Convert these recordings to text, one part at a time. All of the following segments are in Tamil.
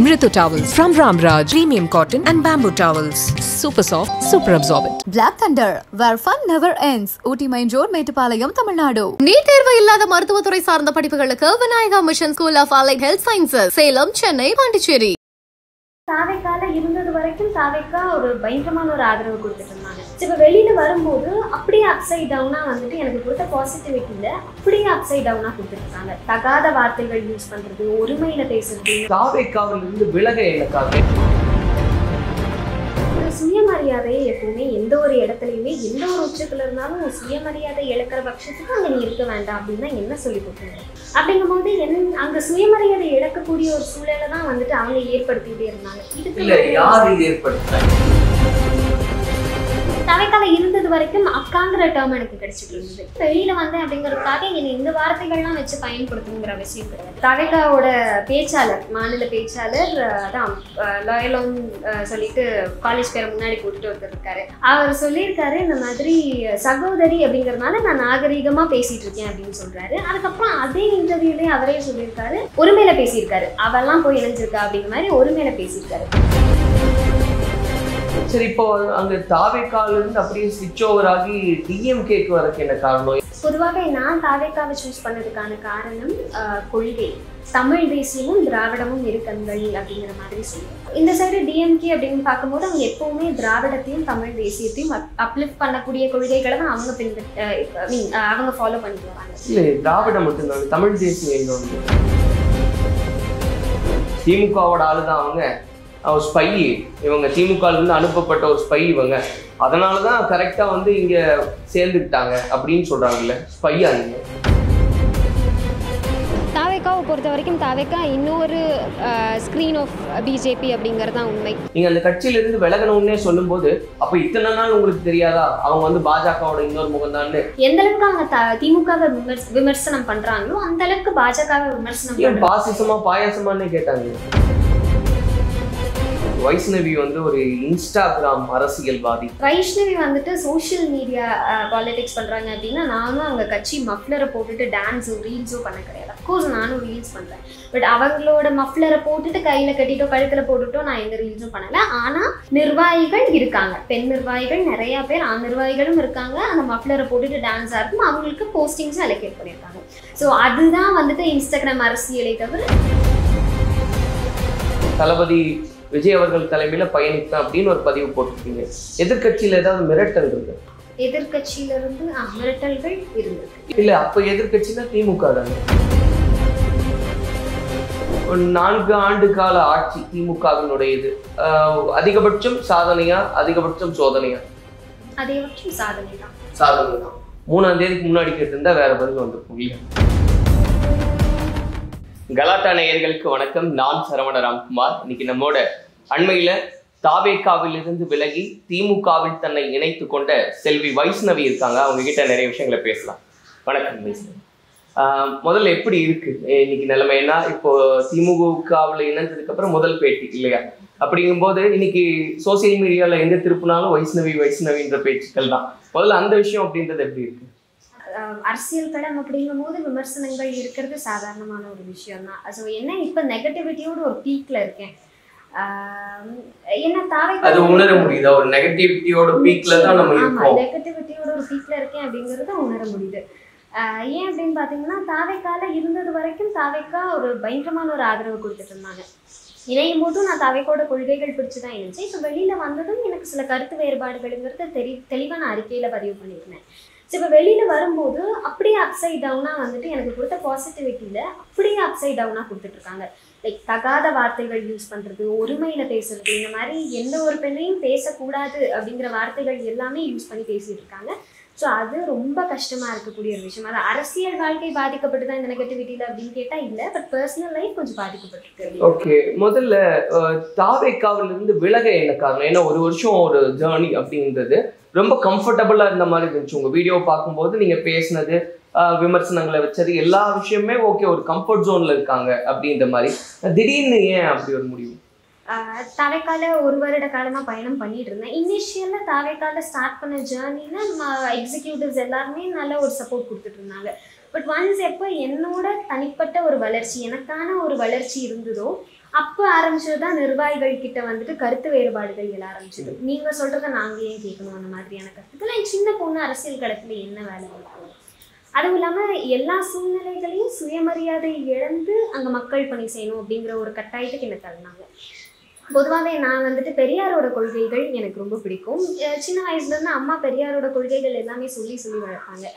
Mritu towels from Ramraj, premium cotton and bamboo towels. Super soft, super absorbent. Black Thunder, where fun never ends. Ooty Main Road, Mettupalayam, Tamil Nadu. NEET தேர்வு இல்லாத மருத்துவத்துறை சார்ந்த படிப்புகளுக்கு Vinayaka mission school of allied health sciences, Salem, Chennai, Pondicherry. தாவைக்கால இருந்தது வரைக்கும் தாவைக்கா ஒரு பயங்கரமான ஒரு ஆதரவு கொடுத்துட்டு இருந்தாங்க. இப்போ வெளியில வரும்போது அப்படியே அப்சைட் டவுனா வந்துட்டு எனக்கு கொடுத்த பாசிட்டிவிட்டியில அப்படியே அப்சைட் டவுனா கொடுத்துருக்காங்க. தகாத வார்த்தைகள் யூஸ் பண்றது, ஒருமையில பேசுறது. தாவைக்காவில இருந்து விலக எனக்காக ஒரு சுயமரியாதையை எப்பவுமே எந்த ஒரு இடத்துலையுமே எந்த ஒரு உச்சத்துல இருந்தாலும் சுயமரியாதை இழக்கிற பட்சத்துக்கு அங்கே நீ இருக்க வேண்டாம் அப்படின்னா என்ன சொல்லி கொடுத்தாங்க. அப்படிங்கும்போது அங்க சுயமரியாதை இழக்கக்கூடிய ஒரு சூழலை தான் வந்துட்டு அவங்க ஏற்படுத்திட்டே இருந்தாங்க. தாவைக்கால இருந்தது வரைக்கும் அக்காங்கிற டேர்ம் எனக்கு கிடைச்சிட்டு இருந்தது. வெளியில வந்தேன் அப்படிங்கிறதுக்காக என்னை இந்த வார்த்தைகள்லாம் வச்சு பயன்படுத்தணுங்கிற அவசியம் கிடையாது. தாவைக்காவோட பேச்சாளர், மாநில பேச்சாளர் அதான் லாயலோன் சொல்லிட்டு காலேஜ் பேரை முன்னாடி போட்டுட்டு ஒருத்தர் இருக்காரு. அவர் சொல்லியிருக்காரு, இந்த மாதிரி சகோதரி அப்படிங்கிறதுனால நான் நாகரீகமா பேசிட்டு இருக்கேன் அப்படின்னு சொல்றாரு. அதுக்கப்புறம் அதே இன்டர்வியூலயே அவரே சொல்லியிருக்காரு, ஒருமையில பேசியிருக்காரு, அவெல்லாம் போய் இணைஞ்சிருக்கா அப்படிங்கிற மாதிரி ஒருமையில பேசியிருக்காரு. சரி, இப்போ அங்க தாவைக்கால இருந்து அப்படியே ஸ்விட்ச் ஓவர் ஆகி டிஎம்கேக்கு வரக்கு என்ன காரணம்? பொதுவாக நான் தாவைக்காவை சூஸ் பண்ணதுக்கான காரணம் கொள்கை. தமிழ் தேசியமும் திராவிடமும் இருக்கங்கள் அப்படிங்கிற மாதிரி சொல்லுவாங்க. இந்த சைடு டிஎம்கே அப்படின்னு பார்க்கும்போது அவங்க எப்பவுமே திராவிடத்தையும் தமிழ் தேசியத்தையும் அப்லிஃப்ட் பண்ணக்கூடிய கொள்கைகளை தான் அவங்க அவங்க ஃபாலோ பண்ணிட்டு வராங்க. இல்லை, திராவிடம் மட்டும்தான், தமிழ் தேசியம் எங்க வந்து திமுகவோட ஆளுதான் அவங்க. ஒரு ஸ்பை, இவங்க திமுகலேருந்து அனுப்பப்பட்ட ஒரு ஸ்பை இவங்க. அதனால தான் கரெக்டாக வந்து இங்கே சேர்ந்துக்கிட்டாங்க அப்படின்னு சொல்கிறாங்கல்ல, ஸ்பையா நீங்கள்? தாவைக்காவை பொறுத்த வரைக்கும் தாவைக்கா இன்னொரு ஸ்க்ரீன் ஆஃப் பிஜேபி அப்படிங்கிறது தான் உண்மை. நீங்கள் அந்த கட்சியிலிருந்து விலகணும்னே சொல்லும்போது அப்போ இத்தனை நாள் உங்களுக்கு தெரியாதா அவங்க வந்து பாஜகவோட இன்னொரு முகம் தான்? எந்த அளவுக்கு அவங்க திமுகவை விமர்சனம் பண்றாங்களோ அந்த அளவுக்கு பாஜகவை விமர்சனம் பாசிசமா பாயாசமானே கேட்டாங்க. வைஷ்ணவி வந்து ஒரு இன்ஸ்டாகிராம் அரசியல்வாதி. வைஷ்ணவி வந்துட்டு சோஷியல் மீடியா பாலிடிக்ஸ் பண்றாங்க அப்படின்னா நானும் அவங்க கட்சி மஃப்ளரை போட்டுட்டு டான்ஸோ ரீல்ஸோ பண்ண கிடையாது. அஃப்கோர்ஸ் நானும் ரீல்ஸ் பண்றேன், பட் அவங்களோட மஃப்ளரை போட்டுட்டு கையில கட்டிட்டோ கழுத்துல போட்டுட்டோ நான் எந்த ரீல்ஸும் பண்ணல. ஆனா நிர்வாகிகள் இருக்காங்க, பெண் நிர்வாகிகள் நிறைய பேர், ஆண் நிர்வாகிகளும் இருக்காங்க. அந்த மஃப்ளரை போட்டுட்டு டான்ஸா இருக்கும், அவங்களுக்கு போஸ்டிங்ஸும் அலோகேட் பண்ணியிருக்காங்க. ஸோ அதுதான் வந்துட்டு இன்ஸ்டாகிராம் அரசியலை தவிர. தளபதி விஜய் அவர்கள் தலைமையில பயணிப்பேன் அப்படின்னு ஒரு பதிவு போட்டிருக்கீங்க. எதிர்கட்சியில ஏதாவது மிரட்டல் இருக்கு? எதிர்கட்சியில இருந்து மிரட்டல்கள் இருந்திருக்கு. இல்ல, அப்ப எதிர்கட்சியில திமுக தானே. ஒரு 4 ஆண்டு கால ஆட்சி திமுகவினுடையது. அதிகபட்சம் சாதனையா, அதிகபட்சம் சோதனையா? அதிகபட்சம் சாதனை தான். சாதனை தான். 3ஆம் தேதிக்கு முன்னாடி கேட்டிருந்தா வேற பதில் வந்துருக்கும். கலாட்டா நேயர்களுக்கு வணக்கம். நான் சரவண ராம்குமார். இன்னைக்கு நம்மோட அண்மையில தாவேக்காவில் இருந்து விலகி திமுகவில் தன்னை இணைத்து கொண்ட செல்வி வைஷ்ணவி இருக்காங்க. அவங்க கிட்ட நிறைய விஷயங்களை பேசலாம். வணக்கம் வைஷ்ணவி. முதல்ல எப்படி இருக்கு இன்னைக்கு நிலைமை? ஏன்னா இப்போ திமுகவில் இணைஞ்சதுக்கு அப்புறம் முதல் பேட்டி இல்லையா? அப்படிங்கும்போது இன்னைக்கு சோசியல் மீடியால எங்க திருப்பினாலும் வைஷ்ணவி வைஷ்ணவின்ற பேச்சுக்கள் தான். முதல்ல அந்த விஷயம் அப்படின்றது எப்படி இருக்கு? அரசியல் களம் அப்படிங்கும் போது விமர்சனங்கள் இருக்கிறது சாதாரணமான ஒரு விஷயம் தான். ஸோ என்ன, இப்போ நெகட்டிவிட்டியோட ஒரு பீக்ல இருக்கேன். என்ன அது உணர முடியுதா? ஒரு நெகட்டிவிட்டியோட பீக்ல தான் நம்ம இருக்கோம். நெகட்டிவிட்டியோட ஒரு பீக்ல இருக்கேன் அப்படிங்கிறத உணர முடியுது. ஏன் அப்படின்னு பார்த்தீங்கன்னா தாவைக்கால இருந்தது வரைக்கும் தாவைக்கா ஒரு பயங்கரமான ஒரு ஆதரவு கொடுத்துட்டு இருந்தாங்க. இணையும் போதும் நான் தாவைக்கோட கொள்கைகள் பிடிச்சு தான் இருந்துச்சு. இப்போ வெளியில வந்ததும் எனக்கு சில கருத்து வேறுபாடுகளுங்கிறத தெளிவான அறிக்கையில பதிவு பண்ணியிருந்தேன். ஸோ இப்போ வெளியில் வரும்போது அப்படியே அப்சைட் டவுனாக வந்துட்டு எனக்கு கொடுத்த பாசிட்டிவிட்டியில் அப்படியே அப்சைட் டவுனாக கொடுத்துட்ருக்காங்க. லைக் தகாத வார்த்தைகள் யூஸ் பண்ணுறது, ஒருமையில் பேசுறது, இந்த மாதிரி எந்த ஒரு பெண்ணையும் பேசக்கூடாது அப்படிங்கிற வார்த்தைகள் எல்லாமே யூஸ் பண்ணி பேசிகிட்டு இருக்காங்க. ஸோ அது ரொம்ப கஷ்டமாக இருக்கக்கூடிய ஒரு விஷயம். அது அரசியல் வாழ்க்கை பாதிக்கப்பட்டு தான் இந்த நெகட்டிவிட்டியில் அப்படின்னு கேட்டால் இல்லை, பட் பர்சனல் லைஃப் கொஞ்சம் பாதிக்கப்பட்டிருக்கு. ஓகே, முதல்ல தாவேக்காவில இருந்து விலக என்ன காரணம்? ஏன்னா ஒரு வருஷம் ஒரு ஜேர்னி அப்படின்றது ரொம்ப கம்ஃபர்டபுளா இருந்த மாதிரி இருந்துச்சு. உங்க வீடியோ பார்க்கும்போது நீங்க பேசினது, விமர்சனங்களை வச்சது, எல்லா விஷயமே ஓகே, ஒரு கம்ஃபர்ட் ஜோன்ல இருக்காங்க அப்படின்ற மாதிரி. திடீர்னு ஏன் அப்படி ஒரு முடிவு? தாவைக்கால 1 வருட காலமாக பயணம் பண்ணிட்டு இருந்தேன். இனிஷியலாக தாவைக்கால ஸ்டார்ட் பண்ண ஜேர்னியில் நம்ம எக்ஸிக்யூட்டிவ்ஸ் எல்லாருமே நல்ல ஒரு சப்போர்ட் கொடுத்துட்டு இருந்தாங்க. பட் ஒன்ஸ் எப்போ என்னோட தனிப்பட்ட ஒரு வளர்ச்சி, எனக்கான ஒரு வளர்ச்சி இருந்ததோ அப்போ ஆரம்பிச்சது தான் நிர்வாகிகள் கிட்ட வந்துட்டு கருத்து வேறுபாடுகள் எழ ஆரம்பிச்சது. நீங்க சொல்றதை நாங்க ஏன் கேட்கணும், அந்த மாதிரியான கருத்துக்கள். என் சின்ன பொண்ணு அரசியல் களத்துல என்ன வேலை இருக்கும். அதுவும் இல்லாம எல்லா சூழ்நிலைகளையும் சுயமரியாதை இழந்து அங்க மக்கள் பணி செய்யணும் அப்படிங்கிற ஒரு கட்டாயத்துக்கு என்ன தள்ளினாங்க. பொதுவாகவே நான் வந்துட்டு பெரியாரோட கொள்கைகள் எனக்கு ரொம்ப பிடிக்கும். சின்ன வயசுலேருந்து அம்மா பெரியாரோட கொள்கைகள் எல்லாமே சொல்லி வளர்ப்பாங்க.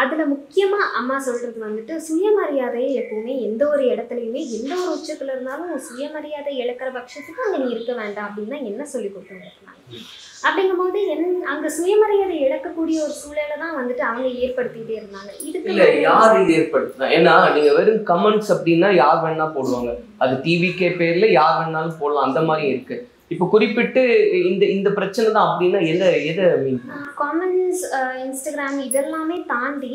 அதில் முக்கியமாக அம்மா சொல்கிறது வந்துட்டு சுயமரியாதையை எப்போவுமே எந்த ஒரு இடத்துலையுமே எந்த ஒரு உச்சத்தில் இருந்தாலும் சுயமரியாதை இழக்கிற பட்சத்துக்கு அங்கே நீ இருக்க வேண்டாம் அப்படின்னு தான் என்ன சொல்லி கொடுத்துருந்தாங்க. அப்படிங்கும்போது அங்கே சுயமரியாதை இழக்கக்கூடிய ஒரு சூழலை தான் வந்துட்டு அவங்க ஏற்படுத்திட்டே இருந்தாங்க. இதுக்கு யார் இது ஏற்படுத்தினா? ஏன்னா நீங்க வெறும் கமெண்ட்ஸ் அப்படின்னா யார் வேணா போடுவாங்க, அது டிவிகே பேர்ல யார் வேணாலும் போடலாம், அந்த மாதிரி இருக்கு. இப்போ குறிப்பிட்டு இந்த பிரச்சனை தான் அப்படின்னா எதை மீன்? காமெண்ட்ஸ், இன்ஸ்டாகிராம் இதெல்லாமே தாண்டி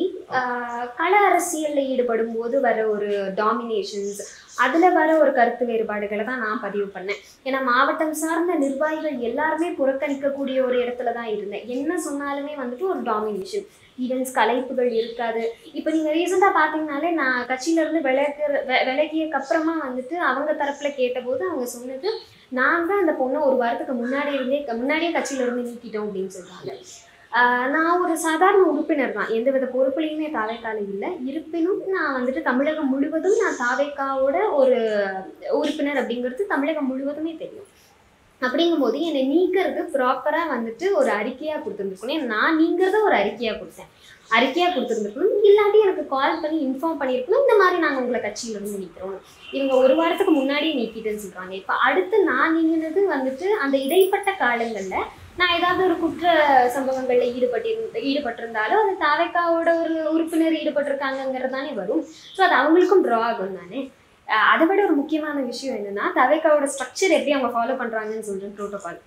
கள அரசியலில் ஈடுபடும் போது வர ஒரு டாமினேஷன்ஸ், அதில் வர ஒரு கருத்து வேறுபாடுகளை தான் நான் பதிவு பண்ணேன். ஏன்னா மாவட்டம் சார்ந்த நிர்வாகிகள் எல்லாருமே புறக்கணிக்கக்கூடிய ஒரு இடத்துல தான் இருந்தேன். என்ன சொன்னாலுமே வந்துட்டு ஒரு டாமினேஷன், ஈவெண்ட்ஸ் கலைப்புகள் இருக்காது. இப்போ நீங்கள் ரீசெண்டாக பார்த்தீங்கனாலே நான் கட்சியிலேருந்து விலகியக்கு அப்புறமா வந்துட்டு அவங்க தரப்பில் கேட்டபோது அவங்க சொன்னது, நாங்கள் அந்த பொண்ணை ஒரு வாரத்துக்கு முன்னாடியே கட்சியிலேருந்து நீக்கிட்டோம் அப்படின்னு சொல்கிறாங்க. நான் ஒரு சாதாரண உறுப்பினர் தான், எந்தவித பொறுப்புலையுமே தாவேக்கால இல்லை. இருப்பினும் நான் வந்துட்டு தமிழகம் முழுவதும் நான் தாவேக்காவோட ஒரு உறுப்பினர் அப்படிங்கிறது தமிழகம் முழுவதுமே தெரியும். அப்படிங்கும்போது என்னை நீக்கிறது ப்ராப்பராக வந்துட்டு ஒரு அறிக்கையாக கொடுத்துருந்துருக்கணும். நான் நீங்கிறத ஒரு அறிக்கையாக கொடுத்துருந்துருக்கணும். இல்லாட்டி எனக்கு கால் பண்ணி இன்ஃபார்ம் பண்ணியிருக்கணும், இந்த மாதிரி நாங்கள் உங்களை கட்சியிலேருந்து நீக்கிறோம். இவங்க ஒரு வாரத்துக்கு முன்னாடியே நீக்கிட்டுன்னு சொல்கிறாங்க. இப்போ அடுத்து நான் நீங்கினது வந்துட்டு அந்த இடைப்பட்ட காலங்களில் நான் ஏதாவது ஒரு குற்ற சம்பவங்களில் ஈடுபட்டிருந்தாலும் அது தாவேக்காவோட ஒரு உறுப்பினர் ஈடுபட்டிருக்காங்கிறது தானே வரும். ஸோ அது அவங்களுக்கும் ட்ரா ஆகும் தானே. அதை விட ஒரு முக்கியமான விஷயம் என்னென்னா, தாவேக்காவோட ஸ்ட்ரக்சர் எப்படி அவங்க ஃபாலோ பண்ணுறாங்கன்னு சொல்கிறேன். ப்ரோட்டோகால்,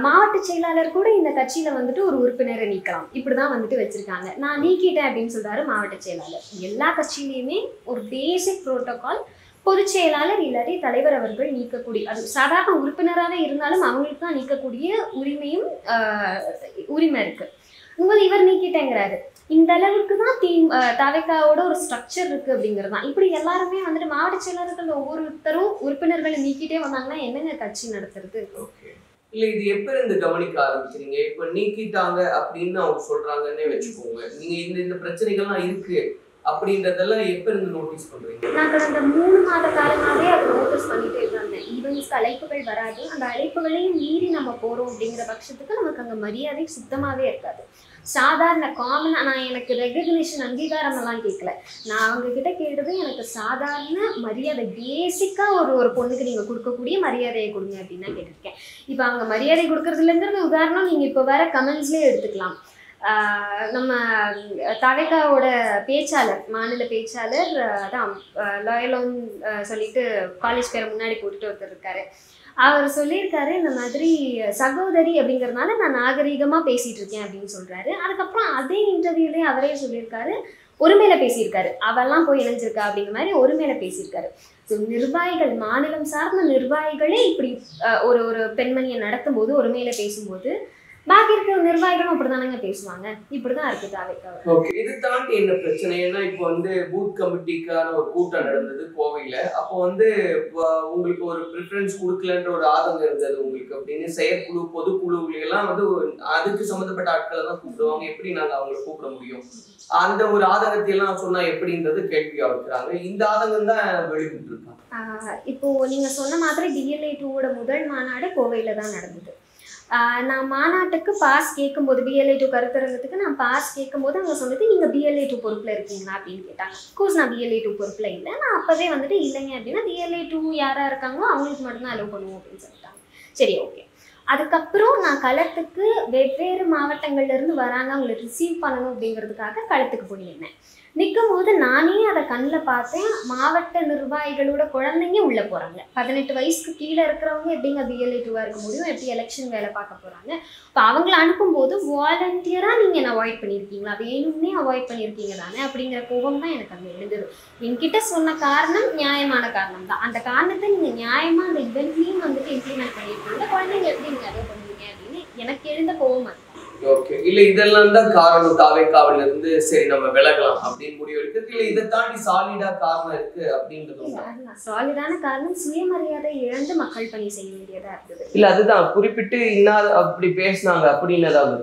மாவட்ட செயலாளர் கூட இந்த கட்சியில் வந்துட்டு ஒரு உறுப்பினரை நீக்கலாம், இப்படி தான் வந்துட்டு வச்சுருக்காங்க. நான் நீக்கிட்டேன் அப்படின்னு சொல்கிறாரு மாவட்ட செயலாளர். எல்லா கட்சியிலையுமே ஒரு பேசிக் ப்ரோட்டோகால், பொதுச் செயலாளர் இல்லாட்டி தலைவர் அவர்கள் நீக்கக்கூடிய, அது சாதாரண உறுப்பினராகவே இருந்தாலும் அவங்களுக்கு தான் நீக்கக்கூடிய உரிமை இருக்குது. இவர் நீக்கிட்டேங்கிறாரு. இந்த அளவுக்கு தான் தாவேக்காவோட ஒரு ஸ்ட்ரக்சர் இருக்குது அப்படிங்கிறது தான். இப்படி எல்லாருமே வந்துட்டு மாவட்ட செயலாளர்கள் ஒவ்வொருத்தரும் உறுப்பினர்களை நீக்கிட்டே வந்தாங்கன்னா என்னங்க கட்சி நடத்துறது? இல்லை, இது எப்போ இருந்து கவனிக்க ஆரம்பிக்கிறீங்க? இப்போ நீக்கிட்டாங்க அப்படின்னு அவங்க சொல்கிறாங்கன்னே வச்சுக்கோங்க, நீங்கள் இந்த பிரச்சனைகள்லாம் இருக்குது அப்படின்றதெல்லாம் எப்போ இருந்து நோட்டீஸ் பண்ணுறீங்க? நான் கடந்த 3 மாத காலமாகவே அதை நோட்டீஸ் பண்ணிகிட்டே இருந்தேன். ஈவெண்ட்ஸ்க்கு அழைப்புகள் வராது, அந்த அழைப்புகளையும் மீறி நம்ம போகிறோம் அப்படிங்கிற பட்சத்துக்கு நமக்கு அங்கே மரியாதை சுத்தமாகவே இருக்காது. சாதாரண காமனாக நான் எனக்கு ரெகக்னிஷன் அங்கீகாரமெல்லாம் கேட்கல. நான் அவங்கக்கிட்ட கேட்டது எனக்கு சாதாரண மரியாதை, பேசிக்காக ஒரு பொண்ணுக்கு நீங்கள் கொடுக்கக்கூடிய மரியாதையை கொடுங்க அப்படின்னு தான் கேட்டிருக்கேன். இப்போ அவங்க மரியாதை கொடுக்குறதுலங்கிறது உதாரணம் நீங்கள் இப்போ வேற கமெண்ட்ஸ்லேயே எடுத்துக்கலாம். நம்ம தாவேக்காவோட பேச்சாளர், மாநில பேச்சாளர் தான் லாயலோன் சொல்லிட்டு காலேஜ் பேரை முன்னாடி போட்டுட்டு ஒருத்தர் இருக்காரு. அவர் சொல்லியிருக்காரு, இந்த மாதிரி சகோதரி அப்படிங்கிறதுனால நான் நாகரீகமாக பேசிகிட்டு இருக்கேன் அப்படின்னு சொல்கிறாரு. அதுக்கப்புறம் அதே இன்டர்வியூலேயே அவரே சொல்லியிருக்காரு, ஒருமையில பேசியிருக்காரு, அவெல்லாம் போய் இணைஞ்சிருக்கா அப்படிங்கிற மாதிரி ஒருமையில பேசியிருக்காரு. ஸோ நிர்வாகிகள், மாநிலம் சார்ந்த நிர்வாகிகளே இப்படி ஒரு பெண்மணியை நடத்தும் போது, ஒருமையில பேசும்போது பாக்கி இருக்கிற நிர்வாகிகளும் அப்படிதானங்க பேசுவாங்க. இப்படிதான் இருக்கு தாவேக்கா. ஓகே, இது தாண்டி என்ன பிரச்சனை? ஏன்னா இப்போ வந்து பூத் கமிட்டிக்கான ஒரு கூட்டம் நடந்தது கோவையில. அப்போ வந்து உங்களுக்கு ஒரு ப்ரிஃபரன்ஸ் கொடுக்கலன்ற ஒரு ஆதங்கம் இருந்தது உங்களுக்கு அப்படின்னு. செயற்குழு, பொதுக்குழுவுல எல்லாம் வந்து அதுக்கு சம்மந்தப்பட்ட ஆட்களை தான் கூப்பிடுவாங்க, எப்படி நாங்கள் அவங்களை கூப்பிட முடியும்? அந்த ஒரு ஆதங்கத்தை எல்லாம் சொன்னா எப்படின்றது கேள்வியா வைக்கிறாங்க. இந்த ஆதங்கம் தான் வெளியிட்டு இருக்காங்க. இப்போ நீங்க சொன்ன மாதிரி DLA 2 முதல் மாநாடு கோவையில தான் நடந்தது. நான் மாநாட்டுக்கு பாஸ் கேட்கும்போது, BLA 2 கருத்தரங்கத்துக்கு நான் பாஸ் கேட்கும்போது அவங்க சொன்னது, நீங்கள் BLA 2 பொறுப்பில் இருக்கீங்களா அப்படின்னு கேட்டாங்க. அஃப்கோர்ஸ் நான் BLA 2 பொறுப்பில் இல்லை. நான் அப்போவே வந்துட்டு இல்லைங்க அப்படின்னா, BLA 2 யாராக இருக்காங்களோ அவங்களுக்கு மட்டும்தான் அலோவ் பண்ணுவோம் அப்படின்னு சொல்லிட்டாங்க. சரி, ஓகே. அதுக்கப்புறம் நான் களத்துக்கு வெவ்வேறு மாவட்டங்கள்லேருந்து வராங்க, அவங்களை ரிசீவ் பண்ணணும் அப்படிங்கிறதுக்காக களத்துக்கு போயிருந்தேன். நிற்கும் போது நானே அதை கண்ணில் பார்த்தேன். மாவட்ட நிர்வாகிகளோட குழந்தைங்க உள்ளே போகிறாங்க. 18 வயசுக்கு கீழே இருக்கிறவங்க எப்படிங்க BLA 2 இருக்க முடியும்? எப்படி எலெக்ஷன் வேலை பார்க்க போகிறாங்க? இப்போ அவங்கள அனுப்பும்போது வாலண்டியராக நீங்கள் என்ன அவாய்ட் பண்ணியிருக்கீங்களா, வேணும்னே அவாய்ட் பண்ணியிருக்கீங்க தானே அப்படிங்கிற கோபம் தான் எனக்கு அங்கே எழுந்தது. என்கிட்ட சொன்ன காரணம் நியாயமான காரணம் தான். அந்த காரணத்தை நீங்கள் நியாயமாக அந்த இவெண்ட்லேயும் வந்துட்டு இம்ப்ளிமெண்ட் பண்ணியிருக்கீங்க. குழந்தைங்க எப்படி நீங்கள் அதை பண்ணுவீங்க அப்படின்னு எனக்கு எழுந்த கோபம் அது. ஓகே, இல்ல இதெல்லாம் தான் காரணம் தாவேக்காவில இருந்து சரி நம்ம விலகலாம் அப்படின்னு முடிவு எடுக்கிறது, இல்ல இதை தாண்டி சாலிடா காரணம் இருக்கு அப்படின்றது? சாலிடான காரணம் சுயமரியாதை இழந்து மக்கள் பணி செய்ய வேண்டியதா இருந்தது. இல்ல அதுதான் குறிப்பிட்டு இன்னார் அப்படி பேசினாங்க அப்படின்னு ஏதாவது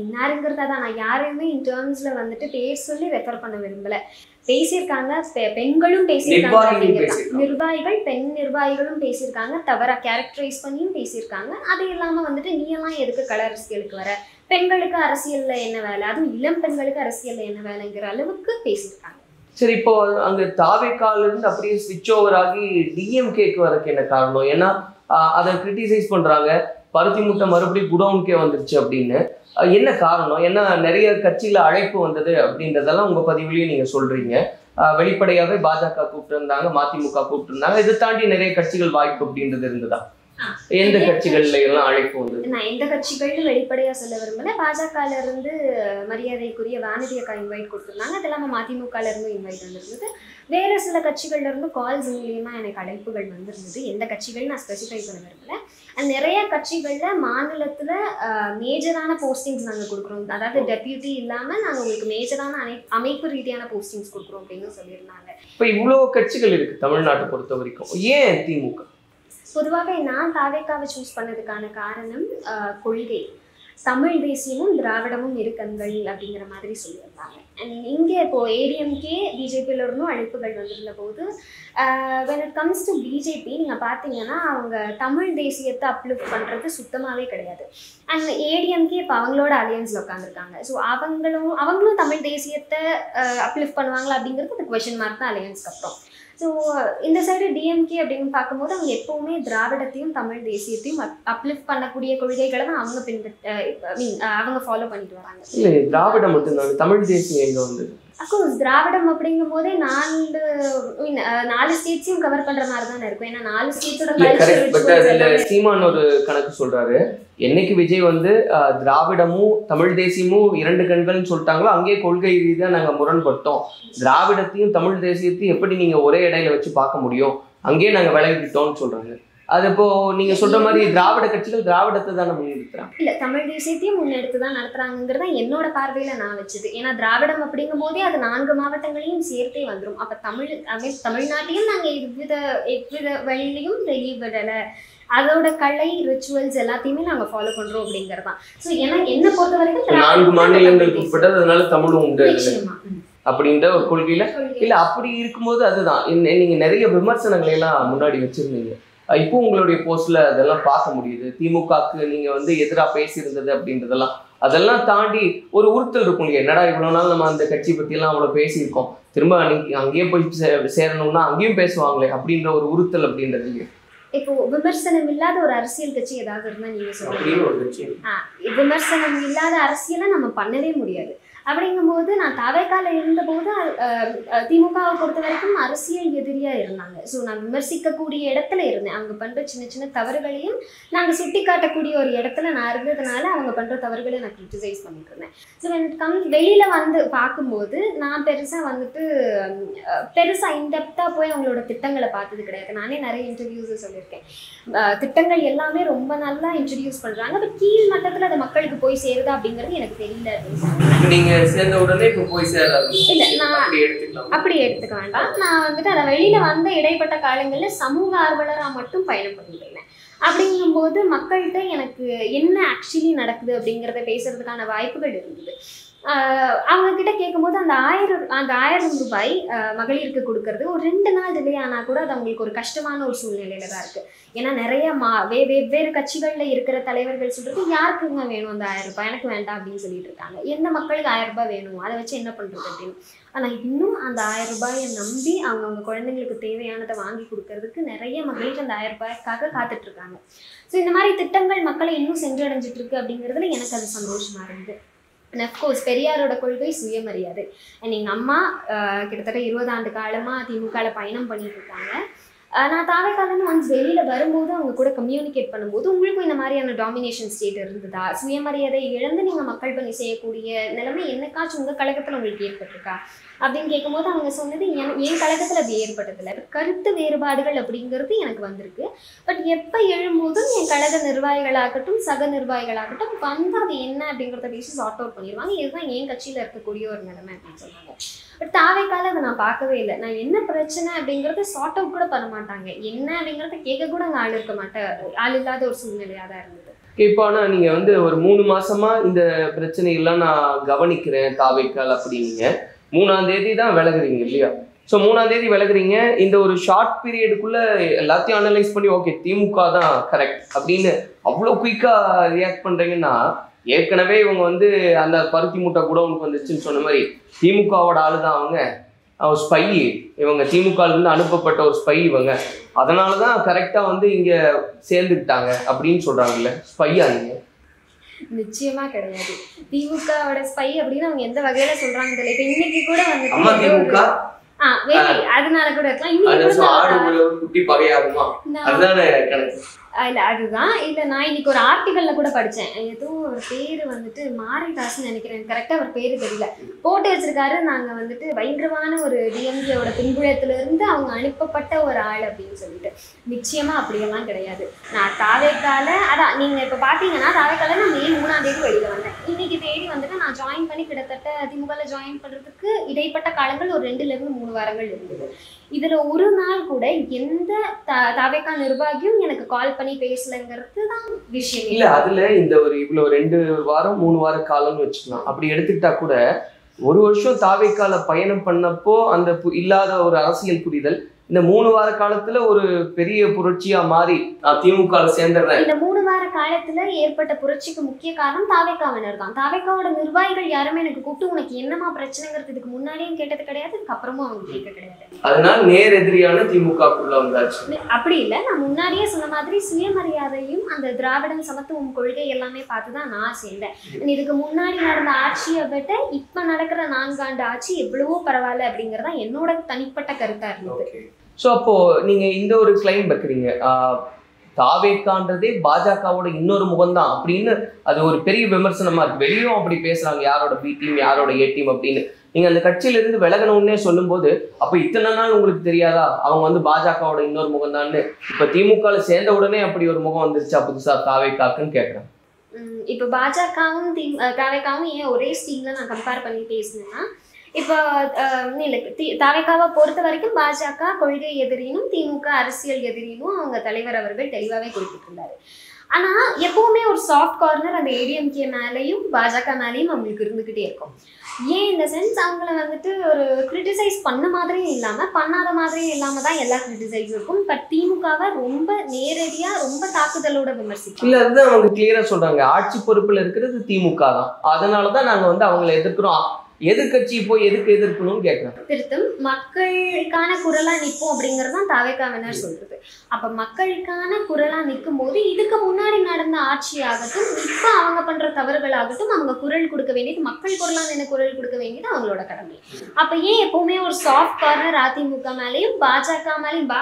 இன்னாருங்கிறதா தான் நான் யாரையுமே இன் டேர்ம்ஸ்ல வந்துட்டு பேர் சொல்லி ரெஃபர் பண்ண விரும்பல. பேசியிருக்காங்க, பெண்களும் பேசியிருக்காங்க, நிர்வாகிகள் பெண் நிர்வாகிகளும் பேசியிருக்காங்க, தவறா கேரக்டரைஸ் பண்ணியும் பேசியிருக்காங்க. அது இல்லாம வந்துட்டு நீ எல்லாம் எதுக்கு கள அரசியலுக்கு வர, பெண்களுக்கு அரசியல்ல என்ன வேலை, அதுவும் இளம் பெண்களுக்கு அரசியல்ல என்ன வேலைங்கிற அளவுக்கு பேசியிருக்காங்க. சரி, இப்போ அங்க தாவேக்கால இருந்து அப்படியே ஸ்விட்ச் ஓவர் ஆகி டிஎம்கேக்கு வரக்கு என்ன காரணம்? ஏன்னா அதை கிரிட்டிசைஸ் பண்றாங்க, பருத்தி மூட்டை மறுபடியும் குடவுனுக்கே வந்துருச்சு அப்படின்னு. என்ன காரணம்? ஏன்னா நிறைய கட்சியில அழைப்பு வந்தது அப்படின்றதெல்லாம் உங்க பதிவுலயும் நீங்க சொல்றீங்க. வெளிப்படையாவே பாஜக கூப்பிட்டு இருந்தாங்க, மதிமுக கூப்பிட்டு இருந்தாங்க, இதை தாண்டி நிறைய கட்சிகள் வாய்ப்பு அப்படின்றது இருந்ததா? எந்த கட்சிகள்ல எல்லாம் அழைப்பு வந்தது? நான் எந்த கட்சிகள்னு வெளிப்படையா சொல்ல விரும்பல. பாஜகல இருந்து மரியாதைக்குரிய வானதி அக்கா இன்வைட் கொடுத்துருந்தாங்க, அது இல்லாம மதிமுகல இருந்து இன்வைட் வந்திருந்தது. வேற சில கட்சிகள்ல இருந்து கால்ஸ் மூலியமா எனக்கு அழைப்புகள் வந்திருந்தது. எந்த கட்சிகள் நான் ஸ்பெசிஃபை பண்ண விரும்பல. நிறைய கட்சிகள்ல மாநிலத்துல மேஜரான போஸ்டிங்ஸ் நாங்க கொடுக்குறோம், அதாவது டெப்யூட்டி இல்லாம நாங்க உங்களுக்கு மேஜரான அமைப்பு ரீதியான போஸ்டிங்ஸ் கொடுக்குறோம் அப்படின்னு சொல்லியிருந்தாங்க. இப்ப இவ்வளவு கட்சிகள் இருக்கு தமிழ்நாட்டை பொறுத்த வரைக்கும், ஏன் திமுக? பொதுவாக நான் தாவேக்காவை சூஸ் பண்ணதுக்கான காரணம் கொள்கை. தமிழ் தேசியமும் திராவிடமும் இருக்கங்கள் அப்படிங்கிற மாதிரி சொல்லியிருந்தாங்க. அண்ட் இங்கே இப்போது ஏடிஎம்கே பிஜேபியில இருந்தும் அழைப்புகள் வந்திருந்த போது when it comes to BJP நீங்கள் பார்த்தீங்கன்னா அவங்க தமிழ் தேசியத்தை அப்லிஃப்ட் பண்ணுறது சுத்தமாகவே கிடையாது. அண்ட் ஏடிஎம்கே இப்போ அவங்களோட அலையன்ஸில் உட்காந்துருக்காங்க. ஸோ அவங்களும் தமிழ் தேசியத்தை அப்லிஃப்ட் பண்ணுவாங்களா அப்படிங்கிறது அந்த கொஷின் மார்க் தான் அலையன்ஸ்க்கு அப்புறம். ஸோ இந்த சைடு டிஎம்கே அப்படின்னு பார்க்கும்போது அவங்க எப்போவுமே திராவிடத்தையும் தமிழ் தேசியத்தையும் அப்லிஃப்ட் பண்ணக்கூடிய கொள்கைகளை தான் அவங்க ஃபாலோ பண்ணிட்டு வராங்க. இல்லை, திராவிடம் மட்டும்தான், தமிழ் தேசியம் எங்கே வந்து? அஃப்கோர்ஸ் திராவிடம் அப்படிங்கும் போதே 4 ஸ்டேட்ஸையும் கவர் பண்ற மாதிரி தானே இருக்கும். ஏன்னா 4 ஸ்டேட்ஸோட சீமான் ஒரு கணக்கு சொல்றாரு, என்னைக்கு விஜய் வந்து திராவிடமும் தமிழ் தேசியமும் 2 கண்கள்னு சொல்லிட்டாங்களோ அங்கேயே கொள்கை ரீதியா நாங்க முரண்பட்டோம், திராவிடத்தையும் தமிழ் தேசியத்தையும் எப்படி நீங்க ஒரே இடையில வச்சு பார்க்க முடியும், அங்கேயே நாங்க விலகிட்டோம்னு சொல்றாங்க. அது இப்போ நீங்க சொல்ற மாதிரி திராவிட கட்சிகள் திராவிடத்தை தானே முன்னெடுக்கிறாங்க. இல்ல, தமிழ் தேசியத்தையும் முன்னெடுத்து தான் நடத்துறாங்கிறத என்னோட பார்வையில நான் வச்சது. ஏன்னா திராவிடம் அப்படிங்கும் போதே அது 4 மாவட்டங்களையும் சேர்த்தே வந்துடும். அப்ப தமிழ்நாட்டையும் நாங்க எவ்வித வழியிலையும் வெளிவிடல, அதோட கலை ரிச்சுவல்ஸ் எல்லாத்தையுமே நாங்க ஃபாலோ பண்றோம் அப்படிங்கறதான். ஸோ ஏன்னா என்ன பொறுத்த வரைக்கும் 4 மாநிலங்களுக்கு உட்பட்டது, அதனால தமிழும் உண்டு அப்படின்ற ஒரு கொள்கையில இல்ல. அப்படி இருக்கும்போது அதுதான் நீங்க நிறைய விமர்சனங்களை எல்லாம் முன்னாடி வச்சிருந்தீங்க. இப்போ உங்களுடைய போஸ்ட்ல அதெல்லாம் பார்க்க முடியுது. திமுகக்கு நீங்க வந்து எதிராக பேசியிருந்தது அப்படின்றதெல்லாம் அதெல்லாம் தாண்டி ஒரு உறுத்தல் இருக்கும் இல்லையா, என்னடா இவ்வளவு நாள் நம்ம அந்த கட்சி பத்தி எல்லாம் அவ்வளவு பேசியிருக்கோம், திரும்ப அங்கேயே போய் சேரணும்னா அங்கேயும் பேசுவாங்களே அப்படின்ற ஒரு உறுத்தல் அப்படின்றது இல்லையா? இப்போ விமர்சனம் இல்லாத ஒரு அரசியல் கட்சி ஏதாவது இருந்தா நீங்க சொல்லுங்க. விமர்சனம் இல்லாத அரசியலை நம்ம பண்ணவே முடியாது. அப்படிங்கும்போது நான் தாவேக்கால இருந்தபோது திமுகவை பொறுத்த வரைக்கும் அரசியல் எதிரியா இருந்தாங்க. ஸோ நான் விமர்சிக்கக்கூடிய இடத்துல இருந்தேன். அவங்க பண்ற சின்ன சின்ன தவறுகளையும் நாங்கள் சுட்டி காட்டக்கூடிய ஒரு இடத்துல நான் இருந்ததுனால அவங்க பண்ற தவறுகளை நான் கிரிட்டிசைஸ் பண்ணிட்டு இருந்தேன். ஸோ வெளியில வந்து பார்க்கும்போது நான் பெருசா இன்டெப்தா போய் அவங்களோட திட்டங்களை பார்த்தது கிடையாது. நானே நிறைய இன்டர்வியூஸ் சொல்லியிருக்கேன். திட்டங்கள் எல்லாமே ரொம்ப நல்லா இன்ட்ரடியூஸ் பண்றாங்க, பட் கீழ் மட்டத்துல அது மக்களுக்கு போய் சேருதா அப்படிங்கிறது எனக்கு தெரியல. நீங்க சேர்ந்த உடனே இப்போ போய் சேராது இல்ல, நான் அப்படி எடுத்துக்க வேண்டாம். நான் வந்துட்டு அதை வெளியில வந்த இடைப்பட்ட காலங்கள்ல சமூக ஆர்வலரா மட்டும் பயணம் பண்ணிட்டு இருந்தேன். அப்படிங்கும்போது மக்கள்கிட்ட எனக்கு என்ன ஆக்சுவலி நடக்குது அப்படிங்கிறத பேசுறதுக்கான வாய்ப்புகள் இருந்தது. அவங்க கிட்ட கேட்கும்போது அந்த 1000 ரூபாய் மகளிருக்கு கொடுக்கறது ஒரு 2 நாள் டிலே ஆனா கூட அது அவங்களுக்கு ஒரு கஷ்டமான ஒரு சூழ்நிலையில தான் இருக்கு. ஏன்னா நிறைய வெவ்வேறு கட்சிகள்ல இருக்கிற தலைவர்கள் சொல்றது யாருக்குங்க வேணும் அந்த 1000 ரூபாய், எனக்கு வேண்டாம் அப்படின்னு சொல்லிட்டு இருக்காங்க. எந்த மக்களுக்கு 1000 ரூபாய் வேணும், அதை வச்சு என்ன பண்றது அப்படின்னு. ஆனா இன்னும் அந்த 1000 ரூபாயை நம்பி அவங்க குழந்தைங்களுக்கு தேவையானதை வாங்கி கொடுக்கறதுக்கு நிறைய மகளிர் அந்த 1000 ரூபாய்க்காக காத்துட்டு இருக்காங்க. ஸோ இந்த மாதிரி திட்டங்கள் மக்களை இன்னும் சென்றடைஞ்சிட்டு இருக்கு அப்படிங்கிறதுல எனக்கு அது சந்தோஷமா இருந்தது. அண்ட் அஃப்கோர்ஸ் பெரியாரோட கொள்கை சுயமரியாதை. அண்ட் எங்கள் அம்மா கிட்டத்தட்ட 20 ஆண்டு காலமாக திமுகவில் பயணம் பண்ணிட்டு இருக்காங்க. நான் தாவேக்காலேருந்து ஒன்ஸ் வெளியில் வரும்போது அவங்க கூட கம்யூனிகேட் பண்ணும்போது உங்களுக்கும் இந்த மாதிரியான டாமினேஷன் ஸ்டேட் இருந்ததா, சுயமரியாதை இழந்து நீங்கள் மக்கள் பணி செய்யக்கூடிய நிலைமை என்னைக்காச்சும் உங்கள் கழகத்தில் உங்களுக்கு ஏற்பட்டிருக்கா அப்படின்னு கேட்கும்போது அவங்க சொன்னது என் கழகத்தில் அது ஏற்பட்டதில்லை. கருத்து வேறுபாடுகள் அப்படிங்கிறது எனக்கு வந்திருக்கு. பட் எப்போ எழும்போதும் என் கழக நிர்வாகிகளாகட்டும் சக நிர்வாகிகளாகட்டும் வந்து அது என்ன அப்படிங்கிறத பேசி சார்ட் அவுட் பண்ணிடுவாங்க. இதுதான் என் கட்சியில் இருக்கக்கூடிய ஒரு நிலைமை அப்படின்னு சொன்னாங்க. பட் தாவேக்கால அதை நான் பார்க்கவே இல்லை. நான் என்ன பிரச்சனை அப்படிங்கிறத சார்ட் அவுட் கூட பண்ண மாட்டாங்க. என்ன அப்படிங்கிறத கேட்க கூட அங்கே ஆள் இருக்க மாட்டேன், ஆள் இல்லாத ஒரு சூழ்நிலையாக தான் இருந்தது. இப்போ ஆனால் நீங்கள் வந்து ஒரு 3 மாசமா இந்த பிரச்சனைகள்லாம் நான் கவனிக்கிறேன் தாவேக்கால் அப்படின்னீங்க. 3ஆம் தேதி தான் விலகுறீங்க இல்லையா? ஸோ 3ஆம் தேதி விலகுறீங்க. இந்த ஒரு ஷார்ட் பீரியடுக்குள்ள எல்லாத்தையும் அனலைஸ் பண்ணி ஓகே திமுக தான் கரெக்ட் அப்படின்னு அவ்வளோ குயிக்காக ரியாக்ட் பண்ணுறீங்கன்னா, ஏற்கனவே இவங்க வந்து அந்த பருத்தி மூட்டை கூட உனக்கு வந்துச்சுன்னு சொன்ன மாதிரி திமுகவோட ஆளு தான் அவங்க, ஸ்பை இவங்க, திமுகலேருந்து அனுப்பப்பட்ட ஒரு ஸ்பை இவங்க, அதனால தான் கரெக்டாக வந்து இங்கே சேர்ந்துக்கிட்டாங்க அப்படின்னு சொல்கிறாங்கல்ல, ஸ்பையா நீங்கள்? நிச்சயமா கிடையாது. திமுகவோட ஸ்பை அப்படின்னு அவங்க எந்த வகையில சொல்றாங்க தெரியல. இப்ப இன்னைக்கு கூட வந்து அதனால கூட இருக்கலாம். குட்டி பகையாகுமா அதுதானே கணக்கு. இல்லை அதுதான். இல்லை நான் இன்னைக்கு ஒரு ஆர்டிக்கலில் கூட படித்தேன். ஏதோ ஒரு பேர் வந்துட்டு மாரிதாஸ்ன்னு நினைக்கிறேன், கரெக்டாக அவர் பேர் தெரியல, போட்டு வச்சிருக்காரு. நாங்கள் வந்துட்டு பயங்கரமான ஒரு டிஎம்கேவோட பின்புலத்திலிருந்து அவங்க அனுப்பப்பட்ட ஒரு ஆள் அப்படின்னு சொல்லிட்டு. நிச்சயமாக அப்படியெல்லாம் கிடையாது. நான் தாவேக்கால அதான் நீங்கள் இப்போ பார்த்தீங்கன்னா தாவேக்கால நான் மே 3ஆம் தேதி வெளியில் வந்தேன். இன்னைக்கு தேதி வந்துட்டு நான் ஜாயின் பண்ணி கிட்டத்தட்ட திமுகவில் ஜாயின் பண்ணுறதுக்கு இடைப்பட்ட காலங்கள் ஒரு 2லேருந்து 3 வாரங்கள் இருந்தது. இதில் ஒரு நாள் கூட எந்த தாவேக்கா நிர்வாகியும் எனக்கு கால் பண்ணி பேசலங்கிறது தான் விஷயம். இல்ல அதுல இந்த ஒரு இவ்வளவு 2 வாரம் 3 வார காலம்னு வச்சுக்கலாம். அப்படி எடுத்துக்கிட்டா கூட ஒரு வருஷம் தாவேக்கால பயணம் பண்ணப்போ அந்த இல்லாத ஒரு அரசியல் புரிதல் இந்த 3 வார காலத்துல ஒரு பெரிய புரட்சியா மாறி திமுக சேர்ந்துடுறேன். இந்த 3 வார காலத்துல ஏற்பட்ட புரட்சிக்கு முக்கிய காரணம் தாவேக்காவினர் தான். தாவேக்காவோட நிர்வாகிகள் யாருமே எனக்கு கூப்பிட்டு உனக்கு என்னமா பிரச்சனைங்கிறது இதுக்கு முன்னாடியும் கேட்டது கிடையாது, இதுக்கப்புறமும் அவங்க கேட்க கிடையாது. அதனால நேர் எதிரியான திமுகக்குள்ள வந்தாச்சு. அப்படி இல்லை, நான் முன்னாடியே சொன்ன மாதிரி சுயமரியாதையும் அந்த திராவிடம் சமத்துவம் கொள்கை எல்லாமே பார்த்துதான் நான் சேர்ந்தேன். இதுக்கு முன்னாடி நடந்த ஆட்சியை விட இப்ப நடக்கிற 4 ஆண்டு ஆட்சி எவ்வளவோ பரவாயில்ல அப்படிங்கறதா என்னோட தனிப்பட்ட கருத்தா இருந்தது. ஸோ அப்போ நீங்க இந்த ஒரு கிளைம் வைக்கிறீங்க, தாவேக்கான்றதே பாஜகவோட இன்னொரு முகம்தான் அப்படின்னு. அது ஒரு பெரிய விமர்சனமா இருக்கு. வெளியும் அப்படி பேசுறாங்க, யாரோட பி டீம் யாரோட ஏ டீம் அப்படின்னு. நீங்க அந்த கட்சியில இருந்து விலகணும்னே சொல்லும் போது அப்ப இத்தனை நாள் உங்களுக்கு தெரியாதா அவங்க வந்து பாஜகவோட இன்னொரு முகம் தான்னு? இப்ப திமுகல சேர்ந்த உடனே அப்படி ஒரு முகம் வந்துருச்சா புதுசா தாவேக்காக்குன்னு கேட்கறேன். இப்போ பாஜகவும் தாவேக்காவும் ஏன் ஒரே ஸ்டீம்ல நான் கம்பேர் பண்ணி பேசினேன்னா, இப்போ இல்லை தாவேக்காவை பொறுத்த வரைக்கும் பாஜக கொள்கை எதிரினும் திமுக அரசியல் எதிரினும் அவங்க தலைவர் அவர்கள் தெளிவாகவே குறிப்பிட்டிருந்தாரு. ஆனால் எப்பவுமே ஒரு சாஃப்ட் கார்னர் அந்த ஏடிஎம்கே மேலேயும் பாஜக மேலேயும் அவங்களுக்கு இருந்துக்கிட்டே இருக்கும். ஏன் இந்த சென்ஸ் அவங்கள வந்துட்டு ஒரு கிரிட்டிசைஸ் பண்ண மாதிரியும் இல்லாமல் பண்ணாத மாதிரியும் இல்லாமல் தான் எல்லா கிரிட்டிசைஸ் இருக்கும். பட் திமுகவை ரொம்ப நேரடியாக ரொம்ப தாக்குதலோட விமர்சிக்கும். இல்லை அதுதான் அவங்க கிளியராக சொல்கிறாங்க, ஆட்சி பொறுப்பில் இருக்கிறது திமுக தான், அதனால தான் நாங்கள் வந்து அவங்கள எதிர்க்கிறோம். எதிர்கட்சி போய் எதுக்கு எதிர்க்கணும்னு கேட்குறாங்க. திருத்தம் மக்களுக்கான குரலா நிற்போம் அப்படிங்கிறது தான் தாவேக்காவினர் சொல்றது. அப்ப மக்களுக்கான குரலா நிற்கும் போது இதுக்கு முன்னாடி நடந்த ஆட்சி ஆகட்டும் இப்ப அவங்க பண்ற தவறுகள் ஆகட்டும் அவங்க குரல் கொடுக்க வேண்டியது, மக்கள் குரலா நின்று குரல் கொடுக்க வேண்டியது அவங்களோட கடமை. அப்ப ஏன் எப்பவுமே ஒரு சாஃப்ட் கார்னர் அதிமுக மேலேயும் பாஜக மேலேயும்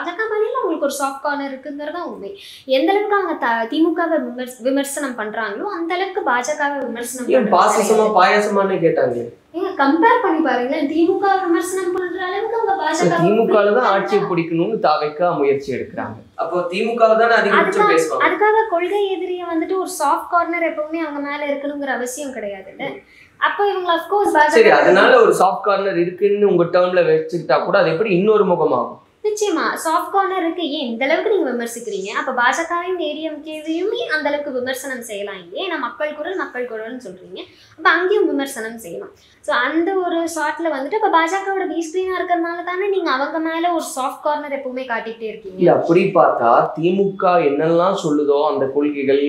அவங்களுக்கு ஒரு சாஃப்ட் கார்னர் இருக்குங்கிறதா உண்மை. எந்த அளவுக்கு அவங்க திமுகவை விமர்சனம் பண்றாங்களோ அந்த அளவுக்கு பாஜகவை விமர்சனம் பாயாசமானே கேட்டாங்க. கம்பேர் பண்ணி பாருங்களேன், திமுக விமர்சனம் பண்ற அளவுக்கு அவங்க பாஜக திமுகல தான் ஆட்சியை பிடிக்கணும்னு தாவேக்கா முயற்சி எடுக்கிறாங்க. அப்போ திமுக தான் அதிகபட்சம் பேசுவாங்க. அதுக்காக கொள்கை எதிரியை வந்துட்டு ஒரு சாஃப்ட் கார்னர் எப்பவுமே அவங்க மேல இருக்கணுங்கிற அவசியம் கிடையாதுல்ல. அப்போ இவங்க அஃப்கோர்ஸ் பாஜக சரி அதனால ஒரு சாஃப்ட் கார்னர் இருக்குன்னு உங்க டேர்ம்ல வச்சுக்கிட்டா கூட அது எப்படி இன்னொரு முகமாகும்? நிச்சயமா சாஃப்ட் கார்னர் இருக்கு. ஏன் இந்த அளவுக்கு நீங்க விமர்சிக்கிறீங்க? அப்ப பாஜகவையும் ஏடிஎம்கேவையுமே அந்த அளவுக்கு விமர்சனம் செய்யலாம். ஏன்னா மக்கள் குரல்னு சொல்றீங்க, அப்ப அங்கேயும் விமர்சனம் செய்யலாம். ஸோ அந்த ஒரு ஷார்ட்ல வந்துட்டு இப்ப பாஜகவோட பி ஸ்கிரீனா இருக்கிறதுனால தானே நீங்க அவங்க மேல ஒரு சாஃப்ட் கார்னர் எப்பவுமே காட்டிக்கிட்டே இருக்கீங்க. அப்படி பார்த்தா திமுக என்னெல்லாம் சொல்லுதோ அந்த கொள்கைகள்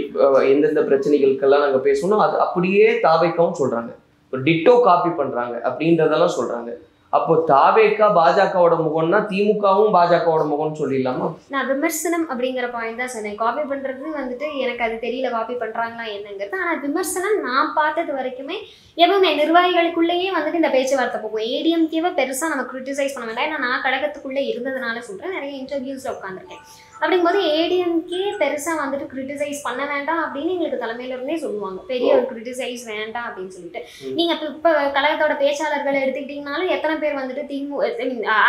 எந்தெந்த பிரச்சனைகளுக்கெல்லாம் நாங்க பேசணும் அது அப்படியே தாவேக்காவும் சொல்றாங்க, ஒரு டிட்டோ காப்பி பண்றாங்க அப்படின்றதெல்லாம் சொல்றாங்க. அப்போ தாவேகா பாஜகவோட முகம்னா திமுகவும் பாஜகவோட முகம்னு சொல்லிடலாமா? நான் விமர்சனம் அப்படிங்கிற பாயிண்ட் தான் சொன்னேன். காப்பி பண்றது வந்துட்டு எனக்கு அது தெரியல காப்பி பண்றாங்களா என்னங்கிறது. ஆனா விமர்சனம் நான் பார்த்தது வரைக்குமே எப்பவுமே நிர்வாகிகளுக்குள்ளேயே வந்துட்டு இந்த பேச்சுவார்த்தை போகும். ஏடிஎம்கேவை பெருசா நம்ம கிரிட்டிசைஸ் பண்ண வேண்டாம். ஏன்னா நான் கழகத்துக்குள்ள இருந்ததுனால சொல்றேன், நிறைய இன்டர்வியூஸ்ல உட்காந்துருக்கேன். அப்படிங்கும்போது ஏடிஎம்கே பெருசா வந்துட்டு கிரிட்டிசைஸ் பண்ண வேண்டாம் அப்படின்னு எங்களுக்கு தலைமையில இருந்தே சொல்லுவாங்க, பெரிய ஒரு கிரிட்டிசைஸ் வேண்டாம் அப்படின்னு சொல்லிட்டு. நீங்க இப்ப கழகத்தோட பேச்சாளர்களை எடுத்துக்கிட்டீங்கன்னாலும் எத்தனை பேர் வந்துட்டு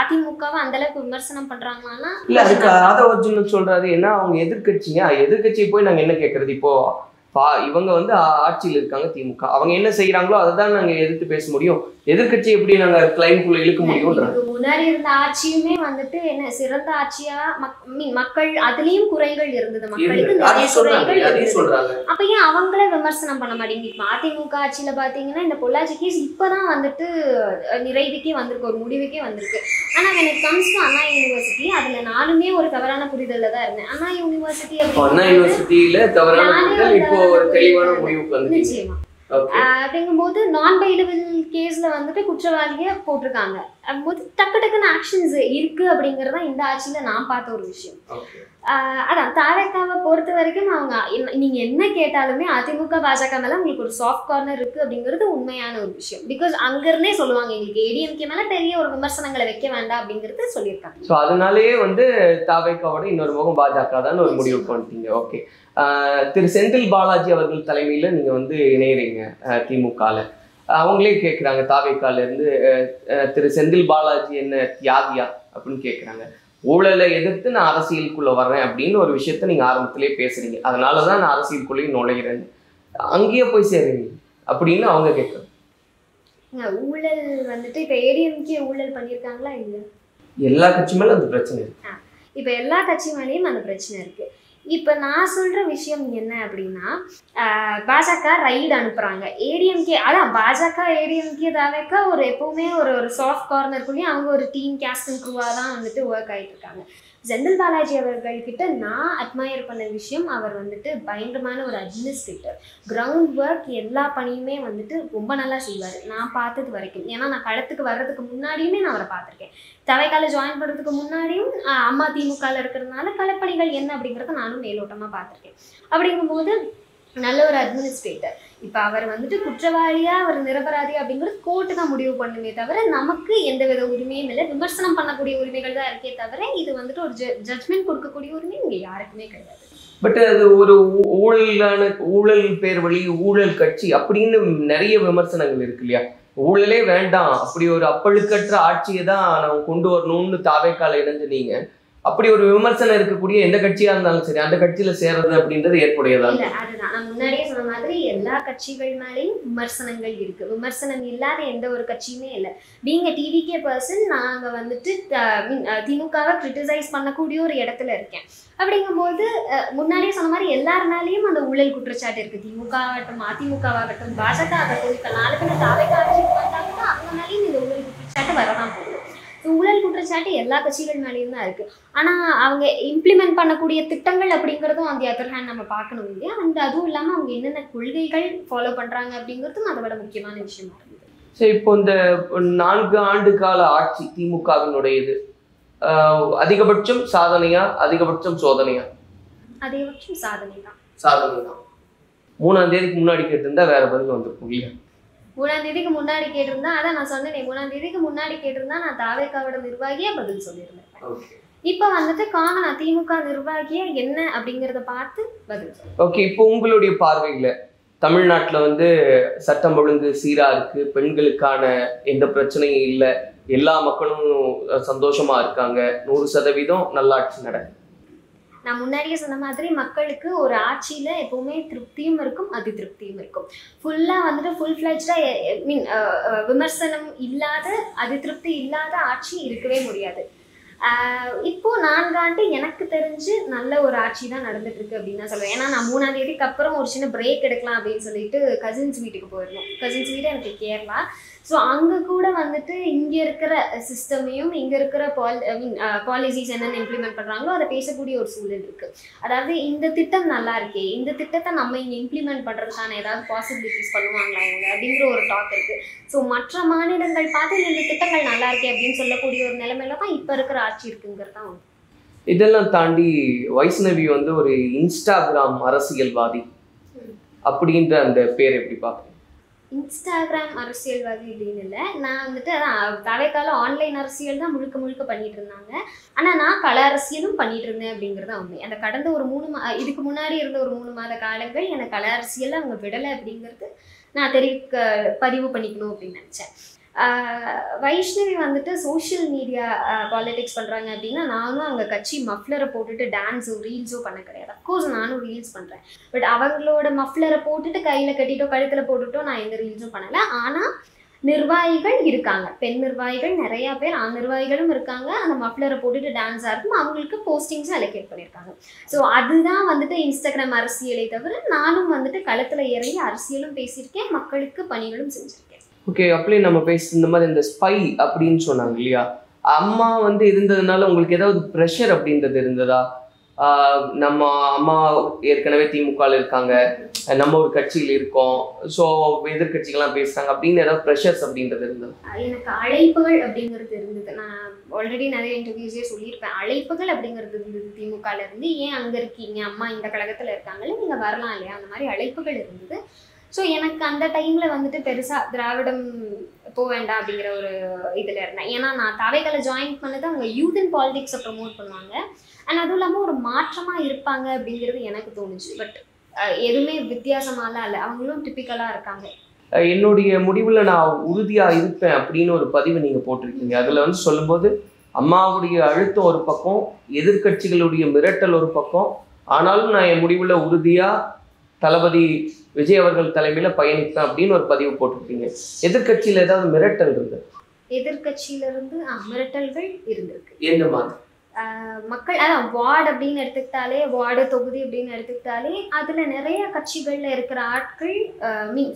அதிமுகவை அந்த அளவுக்கு விமர்சனம் பண்றாங்கன்னா இல்ல, அதுக்கு அதை சொல்றாரு. ஏன்னா அவங்க எதிர்கட்சியை போய் நாங்க என்ன கேட்கறது? இப்போ இவங்க வந்து ஆட்சியில் இருக்காங்க திமுக, அவங்க என்ன செய்யறாங்களோ அதை தான் நாங்க எதிர்த்து பேச முடியும். எதிர்கட்சி எப்படி நாங்க கிளைம்குள்ள இழுக்க முடியும்? முன்னாடி இருந்த ஆட்சியுமே வந்துட்டு என்ன சிறந்த ஆட்சியா மக்கள் அதுலயும் குறைகள் இருந்தது, மக்களுக்கு நிறைய குறைகள் இருந்தது. அப்ப ஏன் அவங்களே விமர்சனம் பண்ண மாட்டேங்குது? இப்ப அதிமுக ஆட்சியில பாத்தீங்கன்னா இந்த பொள்ளாச்சி கேஸ் இப்பதான் வந்துட்டு நிறைவுக்கே வந்திருக்கு, ஒரு முடிவுக்கே வந்திருக்கு. ஆனா எனக்கு கம்ஸ் டு அண்ணா யூனிவர்சிட்டி, அதுல நானுமே ஒரு தவறான புரிதல்ல தான் இருந்தேன். அண்ணா யூனிவர்சிட்டியில தவறான புரிதல் இப்போ ஒரு தெளிவான முடிவுக்கு வந்து நிச்சயமா அப்படிங்கும்போது நான் பெயிலபிள் கேஸ்ல வந்துட்டு குற்றவாளியை போட்டிருக்காங்க. அப்படிங்கும்போது டக்குன்னு ஆக்ஷன்ஸ் இருக்கு அப்படிங்கறத இந்த ஆட்சியில நான் பார்த்த ஒரு விஷயம். அதான் தாவேகாவை பொறுத்த வரைக்கும் அவங்க நீங்க என்ன கேட்டாலுமே அதிமுக பாஜக மேல உங்களுக்கு ஒரு சாஃப்ட் கார்னர் இருக்கு அப்படிங்கிறது உண்மையான ஒரு விஷயம். பிகாஸ் அங்க இருந்தே சொல்லுவாங்க எங்களுக்கு ஏடிஎம்கே மேல பெரிய ஒரு விமர்சனங்களை வைக்க வேண்டாம் அப்படிங்கிறது சொல்லியிருக்காங்க. ஸோ அதனாலேயே வந்து தாவேகாவோட இன்னொரு முகம் பாஜக தான் ஒரு முடிவு பண்ணிட்டீங்க. ஓகே, திரு செந்தில் பாலாஜி அவர்கள் தலைமையில நீங்க வந்து இணையறீங்க திமுகல. அவங்களே கேட்குறாங்க தாவேகால இருந்து திரு செந்தில் பாலாஜி என்ன தியாகியா அப்படின்னு கேட்குறாங்க. ஊழலை எதிர்த்து நான் அரசியலுக்குள்ள வர்றேன் அப்படின்னு ஒரு விஷயத்த நீங்க ஆரம்பத்திலே பேசுறீங்க, அதனாலதான் நான் அரசியலுக்குள்ளேயும் நுழைகிறேன், அங்கேயே போய் சேருவீங்க அப்படின்னு அவங்க கேட்குறாங்க. ஊழல் வந்துட்டு இப்ப ஏடிஎம்கே ஊழல் பண்ணியிருக்காங்களா? இல்ல, எல்லா கட்சி மேல அந்த பிரச்சனை இருக்கு. இப்ப எல்லா கட்சி மேலேயும் அந்த பிரச்சனை இருக்கு. இப்போ நான் சொல்கிற விஷயம் என்ன அப்படின்னா, பாஜக ரைடு அனுப்புகிறாங்க, ஏடிஎம்கே அதான் பாஜக ஏடிஎம்கே தாவேக்கா ஒரு எப்போவுமே ஒரு சாஃப்ட் கார்னருக்குள்ளேயும் அவங்க ஒரு டீம் கேஸ்ட் அண்ட் க்ரூவாக தான் வந்துட்டு ஒர்க் ஆகிட்டு இருக்காங்க. செந்தில் பாலாஜி அவர்கள்கிட்ட நான் அட்மையர் பண்ண விஷயம், அவர் வந்துட்டு பயங்கரமான ஒரு அட்மினிஸ்ட்ரேட்டர். கிரவுண்ட் ஒர்க் எல்லா பணியுமே வந்துட்டு ரொம்ப நல்லா செய்வார் நான் பார்த்தது வரைக்கும். ஏன்னா நான் களத்துக்கு வர்றதுக்கு முன்னாடியுமே நான் அவரை பார்த்துருக்கேன். தவைக்கால ஜாயின் பண்ணுறதுக்கு முன்னாடியும் அம்மா திமுகவில் இருக்கிறதுனால களப்பணிகள் என்ன அப்படிங்கிறத நானும் மேலோட்டமாக பார்த்துருக்கேன். அப்படிங்கும்போது நல்ல ஒரு அட்மினிஸ்ட்ரேட்டர். இப்போ அவர் வந்துட்டு குற்றவாளியாக அவர் நிரபராதி அப்படிங்கிறது கோர்ட்டு தான் முடிவு பண்ணுமே தவிர நமக்கு எந்த வித உரிமையும் இல்லை. விமர்சனம் பண்ணக்கூடிய உரிமைகள் தான் இருக்கே தவிர இது வந்துட்டு ஒரு ஜட்மெண்ட் கொடுக்கக்கூடிய உரிமை இங்கே யாருக்குமே கிடையாது. பட் அது ஒரு ஊழல் பேர் வழி ஊழல் கட்சி அப்படின்னு நிறைய விமர்சனங்கள் இருக்கு இல்லையா? ஊழலே வேண்டாம், அப்படி ஒரு அப்பழுக்கற்ற ஆட்சியை தான் நம்ம கொண்டு வரணும்னு தாவேக்கால இணைஞ்சு நீங்க அப்படி ஒரு விமர்சனம் இருக்கக்கூடிய எந்த கட்சியா இருந்தாலும் சரி அந்த கட்சியில சேர்றது அப்படின்றது ஏற்புடையதா? இல்ல, அதுதான் நான் முன்னாடியே சொன்ன மாதிரி எல்லா கட்சிகள் மேலேயும் விமர்சனங்கள் இருக்கு. விமர்சனம் இல்லாத எந்த ஒரு கட்சியுமே இல்லை. பீங் அ டிவிகே பர்சன் நாங்க வந்துட்டு திமுகவை கிரிட்டிசைஸ் பண்ணக்கூடிய ஒரு இடத்துல இருக்கேன். அப்படிங்கும்போது முன்னாடியே சொன்ன மாதிரி எல்லாருனாலையும் அந்த ஊழல் குற்றச்சாட்டு இருக்கு. திமுக ஆகட்டும், அதிமுகவாகட்டும், பாஜக ஆகட்டும், இப்ப 4 பேர் தாவேக்கா ஆட்சிக்கு வந்தாங்கன்னா அவங்கனாலையும் இந்த ஊழல் குற்றச்சாட்டு வரதான் போகுது. ஊழல் குற்றச்சாட்டு எல்லா கட்சிகள் மேலேயும் தான் இருக்கு. ஆனா அவங்க இம்ப்ளிமெண்ட் பண்ணக்கூடிய திட்டங்கள் அப்படிங்கிறதும் அந்த அதர் ஹேண்ட் நம்ம பார்க்கணும் இல்லையா? அந்த அதுவும் இல்லாம அவங்க என்னென்ன கொள்கைகள் ஃபாலோ பண்றாங்க அப்படிங்கிறதும் அதை விட முக்கியமான விஷயமா இருக்குது. சரி, இப்போ இந்த 4 ஆண்டு கால ஆட்சி திமுகவினுடையது அதிகபட்சம் சாதனையா அதிகபட்சம் சோதனையா? அதிகபட்சம் சாதனை தான். சாதனை தான். 3ஆம் தேதிக்கு முன்னாடி கேட்டிருந்தா வேற பதில் வந்திருக்கும் இல்லையா? 3ஆம் தேதிக்கு முன்னாடி கேட்டிருந்தா, அதான் நான் சொன்னேன், 3ஆம் தேதிக்கு முன்னாடி கேட்டிருந்தா நான் தாவேக்காவோட நிர்வாகியா பதில் சொல்லியிருந்தேன். இப்ப வந்துட்டு காமன் திமுக நிர்வாகியா என்ன அப்படிங்கறத பார்த்து பதில் சொல்றேன். ஓகே, இப்போ உங்களுடைய பார்வையில தமிழ்நாட்டுல வந்து சட்டம் ஒழுங்கு சீரா இருக்கு, பெண்களுக்கான எந்த பிரச்சனையும் இல்லை, எல்லா மக்களும் சந்தோஷமா இருக்காங்க, 100% நல்லாட்சி நடக்குது. நான் முன்னாடியே சொன்ன மாதிரி மக்களுக்கு ஒரு ஆட்சியில எப்பவுமே திருப்தியும் இருக்கும் அதிருப்தியும் இருக்கும். ஃபுல்லா வந்துட்டு ஃபுல் ஃபிளட்ஜ்டா விமர்சனம் இல்லாத அதிருப்தி இல்லாத ஆட்சி இருக்கவே முடியாது. இப்போ 4 ஆண்டு எனக்கு தெரிஞ்சு நல்ல ஒரு ஆட்சி தான் நடந்துட்டு இருக்கு அப்படின்னு தான் சொல்லுவேன். ஏன்னா நான் 3ஆம் தேதிக்கு அப்புறம் ஒரு சின்ன பிரேக் எடுக்கலாம் அப்படின்னு சொல்லிட்டு கசின்ஸ் வீட்டுக்கு போயிருந்தோம். கசின்ஸ் வீடு எனக்கு கேரளா. ஸோ அங்கே கூட வந்துட்டு இங்கே இருக்கிற சிஸ்டமையும் இங்கே இருக்கிற பாலிசிஸ் என்னென்ன இம்ப்ளிமெண்ட் பண்ணுறாங்களோ அதை பேசக்கூடிய ஒரு சூழல் இருக்குது. அதாவது இந்த திட்டம் நல்லா இருக்கே, இந்த திட்டத்தை நம்ம இங்கே இம்ப்ளிமெண்ட் பண்ணுறதுக்கான ஏதாவது பாசிபிலிட்டிஸ் பண்ணுவாங்களா இவங்க அப்படிங்கிற ஒரு டாக் இருக்குது. ஸோ மற்ற மாநிலங்கள் பார்த்து இந்த திட்டங்கள் நல்லா இருக்கே அப்படின்னு சொல்லக்கூடிய ஒரு நிலைமையில தான் இப்போ இருக்கிற ஆட்சி இருக்குங்கிறது தான். இதெல்லாம் தாண்டி வைஷ்ணவி வந்து ஒரு இன்ஸ்டாகிராம் அரசியல்வாதி அப்படின்ற அந்த பேர் எப்படி பார்க்குறேன்? இன்ஸ்டாகிராம் அரசியல்வாதி அப்படின்னு இல்லை, நான் வந்துட்டு அதான் தவைக்கால ஆன்லைன் அரசியல் தான் முழுக்க முழுக்க பண்ணிட்டு இருந்தாங்க. ஆனால் நான் கள அரசியலும் பண்ணிட்டு இருந்தேன் அப்படிங்கிறது தான் உண்மை. அந்த கடந்த ஒரு இதுக்கு முன்னாடி இருந்த ஒரு 3 மாத காலங்கள் எனக்கு கள அரசியல் அவங்க விடலை அப்படிங்கிறது நான் பதிவு பண்ணிக்கணும் அப்படின்னு நினச்சேன். வைஷ்ணவி வந்துட்டு சோஷியல் மீடியா பாலிடிக்ஸ் பண்ணுறாங்க அப்படின்னா நானும் அவங்க கட்சி மஃப்லரை போட்டுட்டு டான்ஸோ ரீல்ஸோ பண்ண கிடையாது. அஃப்கோர்ஸ் நானும் ரீல்ஸ் பண்ணுறேன், பட் அவங்களோட மஃப்லரை போட்டுட்டு கையில் கட்டிட்டோ கழுத்தில் போட்டுட்டோ நான் எந்த ரீல்ஸும் பண்ணலை. ஆனால் நிர்வாகிகள் இருக்காங்க, பெண் நிர்வாகிகள் நிறையா பேர், ஆண் நிர்வாகிகளும் இருக்காங்க. அந்த மஃப்லரை போட்டுட்டு டான்ஸாக இருக்கும், அவங்களுக்கு போஸ்டிங்ஸும் அலோகேட் பண்ணியிருக்காங்க. ஸோ அதுதான் வந்துட்டு இன்ஸ்டாகிராம் அரசியலை தவிர நானும் வந்துட்டு களத்தில் இறங்கி அரசியலும் பேசியிருக்கேன், மக்களுக்கு பணிகளும் செஞ்சுருக்கேன். ஓகே, அப்படியே நம்ம இந்த மாதிரி இந்த ஸ்பை அப்படின்னு சொன்னாங்க இல்லையா, அம்மா வந்து இருந்ததுனால உங்களுக்கு ஏதாவது ப்ரெஷர் அப்படின்றது இருந்ததா? நம்ம அம்மா ஏற்கனவே திமுகவில் இருக்காங்க, நம்ம ஒரு கட்சியில் இருக்கோம், ஸோ எதிர்கட்சிகள்லாம் பேசுகிறாங்க அப்படின்னு ஏதாவது ப்ரெஷர்ஸ் அப்படின்றது இருந்தது? எனக்கு அழைப்புகள் அப்படிங்கிறது இருந்தது. நான் ஆல்ரெடி நிறைய இன்டர்வியூஸே சொல்லியிருப்பேன். அழைப்புகள் அப்படிங்கிறது இருந்தது திமுகவில் இருந்து. ஏன் அங்கே இருக்கீங்க, அம்மா இந்த கழகத்தில் இருக்காங்கல்ல, நீங்கள் வரலாம் இல்லையா, அந்த மாதிரி அழைப்புகள் இருந்தது. ஸோ எனக்கு அந்த டைமில் வந்துட்டு பெருசாக திராவிடம் போக வேண்டாம் அப்படிங்கிற ஒரு இதில் இருந்தேன். ஏன்னா நான் தவைகளை ஜாயின் பண்ணது அவங்க யூத் அண்ட் பாலிடிக்ஸை ப்ரமோட் பண்ணுவாங்க, அண்ட் அதுவும் இல்லாமல் ஒரு மாற்றமாக இருப்பாங்க அப்படிங்கிறது எனக்கு தோணுச்சு. பட் எதுவுமே வித்தியாசமாலாம் இல்லை, அவங்களும் டிப்பிக்கலாக இருக்காங்க. என்னுடைய முடிவில் நான் உறுதியாக இருப்பேன் அப்படின்னு ஒரு பதிவு நீங்கள் போட்டிருக்கீங்க. அதில் வந்து சொல்லும்போது அம்மாவுடைய அழுத்தம் ஒரு பக்கம், எதிர்கட்சிகளுடைய மிரட்டல் ஒரு பக்கம், ஆனாலும் நான் என் முடிவில் உறுதியாக தளபதி விஜய் அவர்கள் தலைமையில பயணிப்பேன் அப்படின்னு ஒரு பதிவு போட்டிருக்கீங்க. எதிர்கட்சியில ஏதாவது மிரட்டல் இருந்து? எதிர்கட்சியில இருந்து மிரட்டல்கள் இருந்திருக்கு. எந்த மாதிரி? மக்கள் அதான் வார்டு அப்படின்னு எடுத்துக்கிட்டாலே, வார்டு தொகுதி அப்படின்னு எடுத்துக்கிட்டாலே அதில் நிறைய கட்சிகளில் இருக்கிற ஆட்கள்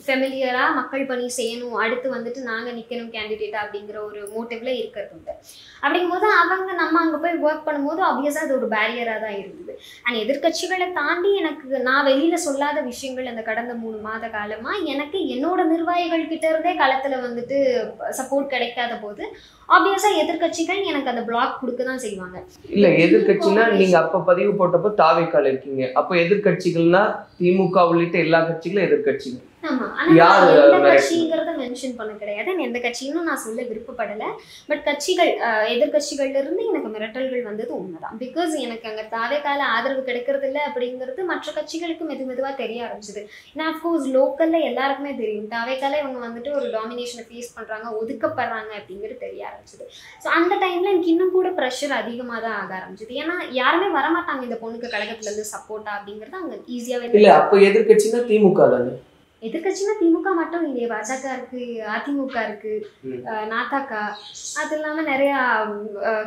ஃபெமிலியராக மக்கள் பணி செய்யணும், அடுத்து வந்துட்டு நாங்கள் நிற்கணும் கேண்டிடேட்டாக அப்படிங்கிற ஒரு மோட்டிவ்ல இருக்கிறது உண்டு. அப்படிங்கும்போது அவங்க நம்ம அங்கே போய் ஒர்க் பண்ணும்போது ஆப்வியஸாக அது ஒரு பேரியராக தான் இருந்தது. அண்ட் எதிர்கட்சிகளை தாண்டி எனக்கு நான் வெளியில் சொல்லாத விஷயங்கள் அந்த கடந்த 3 மாத காலமாக எனக்கு என்னோட நிர்வாகிகள் கிட்ட இருந்தே களத்தில் வந்துட்டு சப்போர்ட் கிடைக்காத போது ஆப்வியஸாக எதிர்கட்சிகள் எனக்கு அந்த பிளாக் கொடுக்க தான் செய்வாங்க. இல்ல, எதிர்கட்சினா நீங்க அப்ப பதிவு போட்டப்போ தாவேக்கால இருக்கீங்க, அப்போ எதிர்கட்சிகள்னா திமுக உள்ளிட்ட எல்லா கட்சிகளும் எதிர்கட்சிகள். ஆமா, ஆனா எந்த கட்சிங்கிறத மென்ஷன் பண்ண கிடையாது, எந்த கட்சியும் நான் சொல்ல விருப்பப்படல. பட் கட்சிகள் எதிர்கட்சிகள்ல இருந்து எனக்கு மிரட்டல்கள் வந்தது உண்மைதான். பிகாஸ் எனக்கு அங்க தாவேக்கால ஆதரவு கிடைக்கிறது இல்லை அப்படிங்கிறது மற்ற கட்சிகளுக்கு மெதுவா தெரிய ஆரம்பிச்சது. ஏன்னா அஃப்கோர்ஸ் லோக்கல்ல எல்லாருக்குமே தெரியும் தாவேக்கால இவங்க வந்துட்டு ஒரு டாமினேஷனை ஃபேஸ் பண்றாங்க, ஒதுக்கப்படுறாங்க அப்படிங்கிறது தெரிய ஆரம்பிச்சது. ஸோ அந்த டைம்ல எனக்கு இன்னும் கூட ப்ரெஷர் அதிகமாக தான் ஆக ஆரம்பிச்சது. ஏன்னா யாருமே வரமாட்டாங்க இந்த பொண்ணுக்கு கழகத்துல இருந்து சப்போர்ட்டா அப்படிங்கிறது அவங்க ஈஸியாவே இல்ல. அப்போ எதிர்கட்சினா திமுக தானே? எதிர்கட்சினா திமுக மட்டும் இல்லையே, பாஜக இருக்கு, அதிமுக இருக்கு, நாதாக்கா, அது இல்லாம நிறைய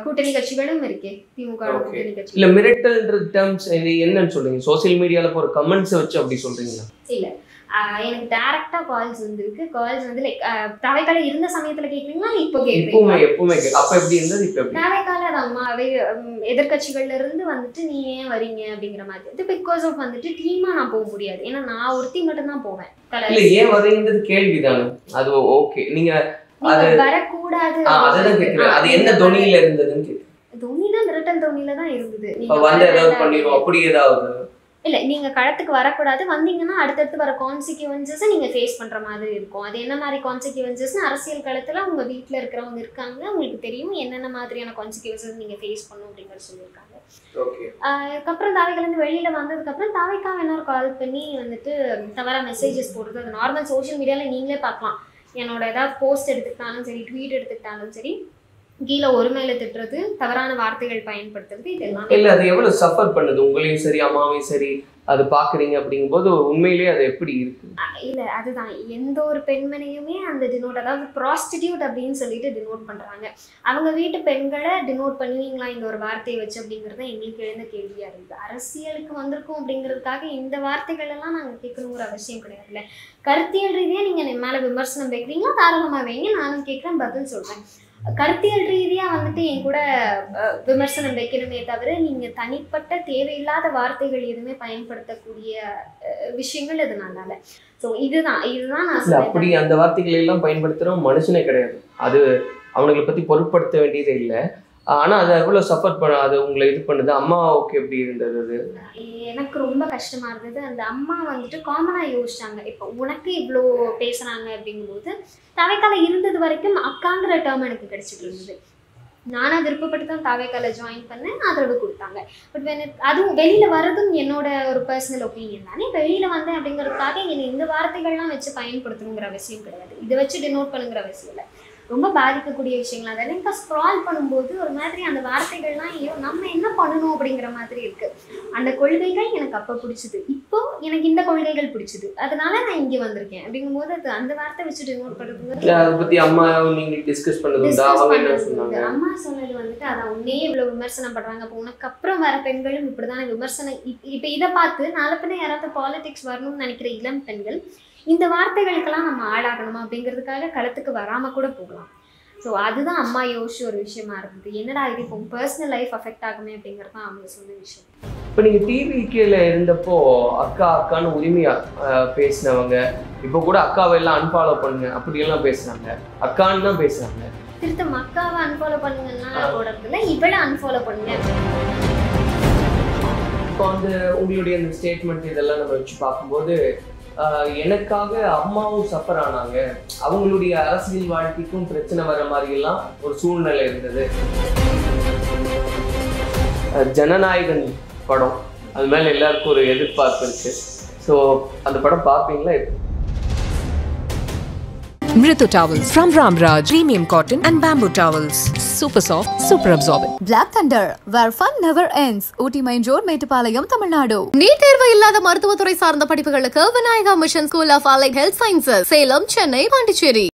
கூட்டணி கட்சிகளும் இருக்கே திமுக கூட்டணி கட்சி. இல்ல, மிரட்டல்ன்ற டேர்ம்ஸ் என்னன்னு சொல்றீங்க? சோசியல் மீடியால போற கமெண்ட்ஸ் வச்சு அப்படி சொல்றீங்களா? இல்ல, எனக்கு டைரக்டா கால்ஸ் வந்துருக்கு. கால்ஸ் வந்து லைக் தவைக்கால இருந்த சமயத்துல கேக்குறீங்களா, இப்போ கேக்குறீங்களா? எப்பவுமே. அப்ப எப்படி இருந்தது, இப்போ எப்படி? தவைக்கால அம்மாவே எதிர்கட்சிகள்ல இருந்து வந்துட்டு நீ ஏன் வரீங்க அப்படிங்கிற மாதிரி. இது பிகாஸ் ஆஃப் வந்துட்டு டீமா நான் போக முடியாது, ஏன்னா நான் ஒருத்தி மட்டும் தான் போவேன். இல்ல, ஏன் வரீங்கன்றது கேள்விதானே, அது ஓகே. நீங்க அது வரக்கூடாது, அதான் கேக்குறேன். அது என்ன தொனியில இருந்ததுன்னு கேக்குறேன். தொனி தான் மிரட்டல் தொனியில தான் இருந்தது. வந்து ஏதாவது பண்ணிடுவோம் அப்படி ஏதாவது? இல்லை, நீங்கள் களத்துக்கு வரக்கூடாது, வந்தீங்கன்னா அடுத்தடுத்து வர கான்சிக்வன்சஸை நீங்கள் ஃபேஸ் பண்ணுற மாதிரி இருக்கும். அது என்ன மாதிரி கான்சிக்வன்சஸ்ன்னு அரசியல் களத்தில் உங்கள் வீட்டில் இருக்கிறவங்க இருக்காங்க, உங்களுக்கு தெரியும் என்னென்ன மாதிரியான கான்சிக்வன்சஸ் நீங்கள் ஃபேஸ் பண்ணணும் அப்படிங்கிறது சொல்லியிருக்காங்க. அதுக்கப்புறம் தாவைக்காலேருந்து வெளியில் வந்ததுக்கப்புறம் தாவைக்காவை இன்னொரு கால் பண்ணி வந்துட்டு தவறாக மெசேஜஸ் போடுறது, அது நார்மல் சோஷியல் மீடியாவில் நீங்களே பார்க்கலாம். என்னோட ஏதாவது போஸ்ட் எடுத்துக்கிட்டாலும் சரி, ட்வீட் எடுத்துக்கிட்டாலும் சரி, கீழே ஒரு மேல திட்டுறது, தவறான வார்த்தைகள் பயன்படுத்துறது, இதெல்லாம் இல்ல அது எவ்வளவு சஃபர் பண்ணுது உங்களையும் சரி அம்மாவையும் சரி அது பாக்குறீங்க அப்படிங்கும்போது உண்மையிலேயே அது எப்படி இருக்கு? இல்ல அதுதான் எந்த ஒரு பெண்மணியுமே அந்த டினோட், அதாவது ப்ராஸ்டிடியூட் அப்படின்னு சொல்லிட்டு டினோட் பண்றாங்க. அவங்க வீட்டு பெண்களை டினோட் பண்ணுவீங்களா இந்த ஒரு வார்த்தையை வச்சு அப்படிங்கறது எங்களுக்கு எழுந்த கேள்வியா இருக்கு. அரசியலுக்கு வந்திருக்கோம் அப்படிங்கிறதுக்காக இந்த வார்த்தைகள் எல்லாம் நாங்க கேட்கணுங்கிற அவசியம் கிடையாதுல்ல. கருத்தியல் ரீதியா நீங்க என் மேல விமர்சனம் வைக்கிறீங்களா, தாராளமா வைங்க, நானும் கேட்கிறேன், பதில் சொல்றேன். கருத்தியல் ரீதியா வந்துட்டு என் கூட விமர்சனம் வைக்கணுமே தவிர நீங்க தனிப்பட்ட தேவையில்லாத வார்த்தைகள் எதுவுமே பயன்படுத்தக்கூடிய விஷயங்கள் இது நல்லால. ஸோ இதுதான் நான் அப்படி அந்த வார்த்தைகள் எல்லாம் பயன்படுத்துறோம் மனுஷனே கிடையாது. அது அவங்களை பத்தி பொருட்படுத்த வேண்டியதே இல்லை. ஆனா அது எவ்வளவு சஃபர் பண்ண, அது உங்களை இது பண்ணுது. அம்மாவுக்கு எப்படி இருந்தது? அது எனக்கு ரொம்ப கஷ்டமா இருந்தது. அந்த அம்மா வந்துட்டு காமனா யோசிச்சாங்க, இப்போ உனக்கு இவ்வளோ பேசுறாங்க அப்படிங்கும்போது தவைக்கால இருந்தது வரைக்கும் அக்காங்கிற டேர்ம் எனக்கு கிடைச்சிட்டு இருந்தது. நானா விருப்பப்பட்டு தான் தாவேக்கால ஜாயின் பண்ணேன், ஆதரவு கொடுத்தாங்க. பட் அதுவும் வெளியில வர்றதும் என்னோட ஒரு பர்சனல் ஒப்பீனியன் தானே. வெளியில வந்தேன் அப்படிங்கிறதுக்காக என்னை இந்த வார்த்தைகள்லாம் வச்சு பயன்படுத்தணுங்கிற அவசியம் கிடையாது, இதை வச்சு டினோட் பண்ணுங்கிற அவசியம் இல்லை. ரொம்ப பாதிக்கக்கூடிய விஷயங்கள் அதை எனக்கு ஸ்க்ரால் பண்ணும்போது ஒரு மாதிரி அந்த வார்த்தைகள்லாம் ஐயோ நம்ம என்ன பண்ணணும் அப்படிங்கிற மாதிரி இருக்கு. அந்த கொள்கைகள் எனக்கு அப்போ பிடிச்சிது, இப்போ எனக்கு இந்த கொள்கைகள் பிடிச்சிது, அதனால நான் இங்கே வந்திருக்கேன் அப்படிங்கும்போது அது அந்த வார்த்தை வச்சு டினோட் பண்ணுறது. அதை பத்தி அம்மா நீங்க டிஸ்கஸ் பண்ணது அம்மா சொன்னது வந்துட்டு அதான் உன்னையே இவ்வளவு விமர்சனம் பண்றாங்க, அப்போ உனக்கு அப்புறம் வர பெண்களும் இப்படிதான விமர்சனம். இப்போ இதை பார்த்து நாளை பின்ன யாராவது பாலிடிக்ஸ் வரணும்னு நினைக்கிற இளம் பெண்கள் இந்த வார்த்தைகளுக்கெல்லாம் நம்ம ஆளாகணுமா அப்படிங்கிறதுக்காக களத்துக்கு வராமல் கூட போகலாம். ஸோ அதுதான் அம்மா யோசிச்ச ஒரு விஷயமா இருந்தது. என்னடா இது இப்போ பர்சனல் லைஃப் அஃபெக்ட் ஆகுமே அப்படிங்கிறது தான் அவங்க சொன்ன விஷயம். இப்போ நீங்கள் டிவிகேல இருந்தப்போ அக்கா அக்கான்னு உரிமையாக பேசினவங்க இப்போ கூட அக்காவை எல்லாம் அன்ஃபாலோ பண்ணுங்க அப்படியெல்லாம் பேசுகிறாங்க, அக்கான்னு தான் பேசுகிறாங்க. திருத்தம் அக்காவை அன்ஃபாலோ பண்ணுங்கன்னா போடுறதுல இவளை அன்ஃபாலோ பண்ணுங்க. இப்போ அந்த உங்களுடைய அந்த ஸ்டேட்மெண்ட் இதெல்லாம் நம்ம வச்சு பார்க்கும்போது எனக்காக அம்மாவும் சஃபர் ஆனாங்க, அவங்களுடைய அரசியல் வாழ்க்கைக்கும் பிரச்சனை வர மாதிரி எல்லாம் ஒரு சூழ்நிலை இருந்தது. ஜனநாயகன் படம் அது மேல எல்லாருக்கும் ஒரு எதிர்பார்ப்பு இருக்கு. ஸோ அந்த படம் பார்ப்பீங்களா? Mritu Towels from Ramraj, premium cotton and bamboo towels. Super soft, super absorbent. Black Thunder, where fun never ends. Ooty Main Road, Mettupalayam, Tamil Nadu. NEET தேர்வு இல்லாத மருத்துவத்துறை சார்ந்த படிப்புகளுக்கு Vinayaka mission school of allied health sciences, Salem, Chennai, Pondicherry.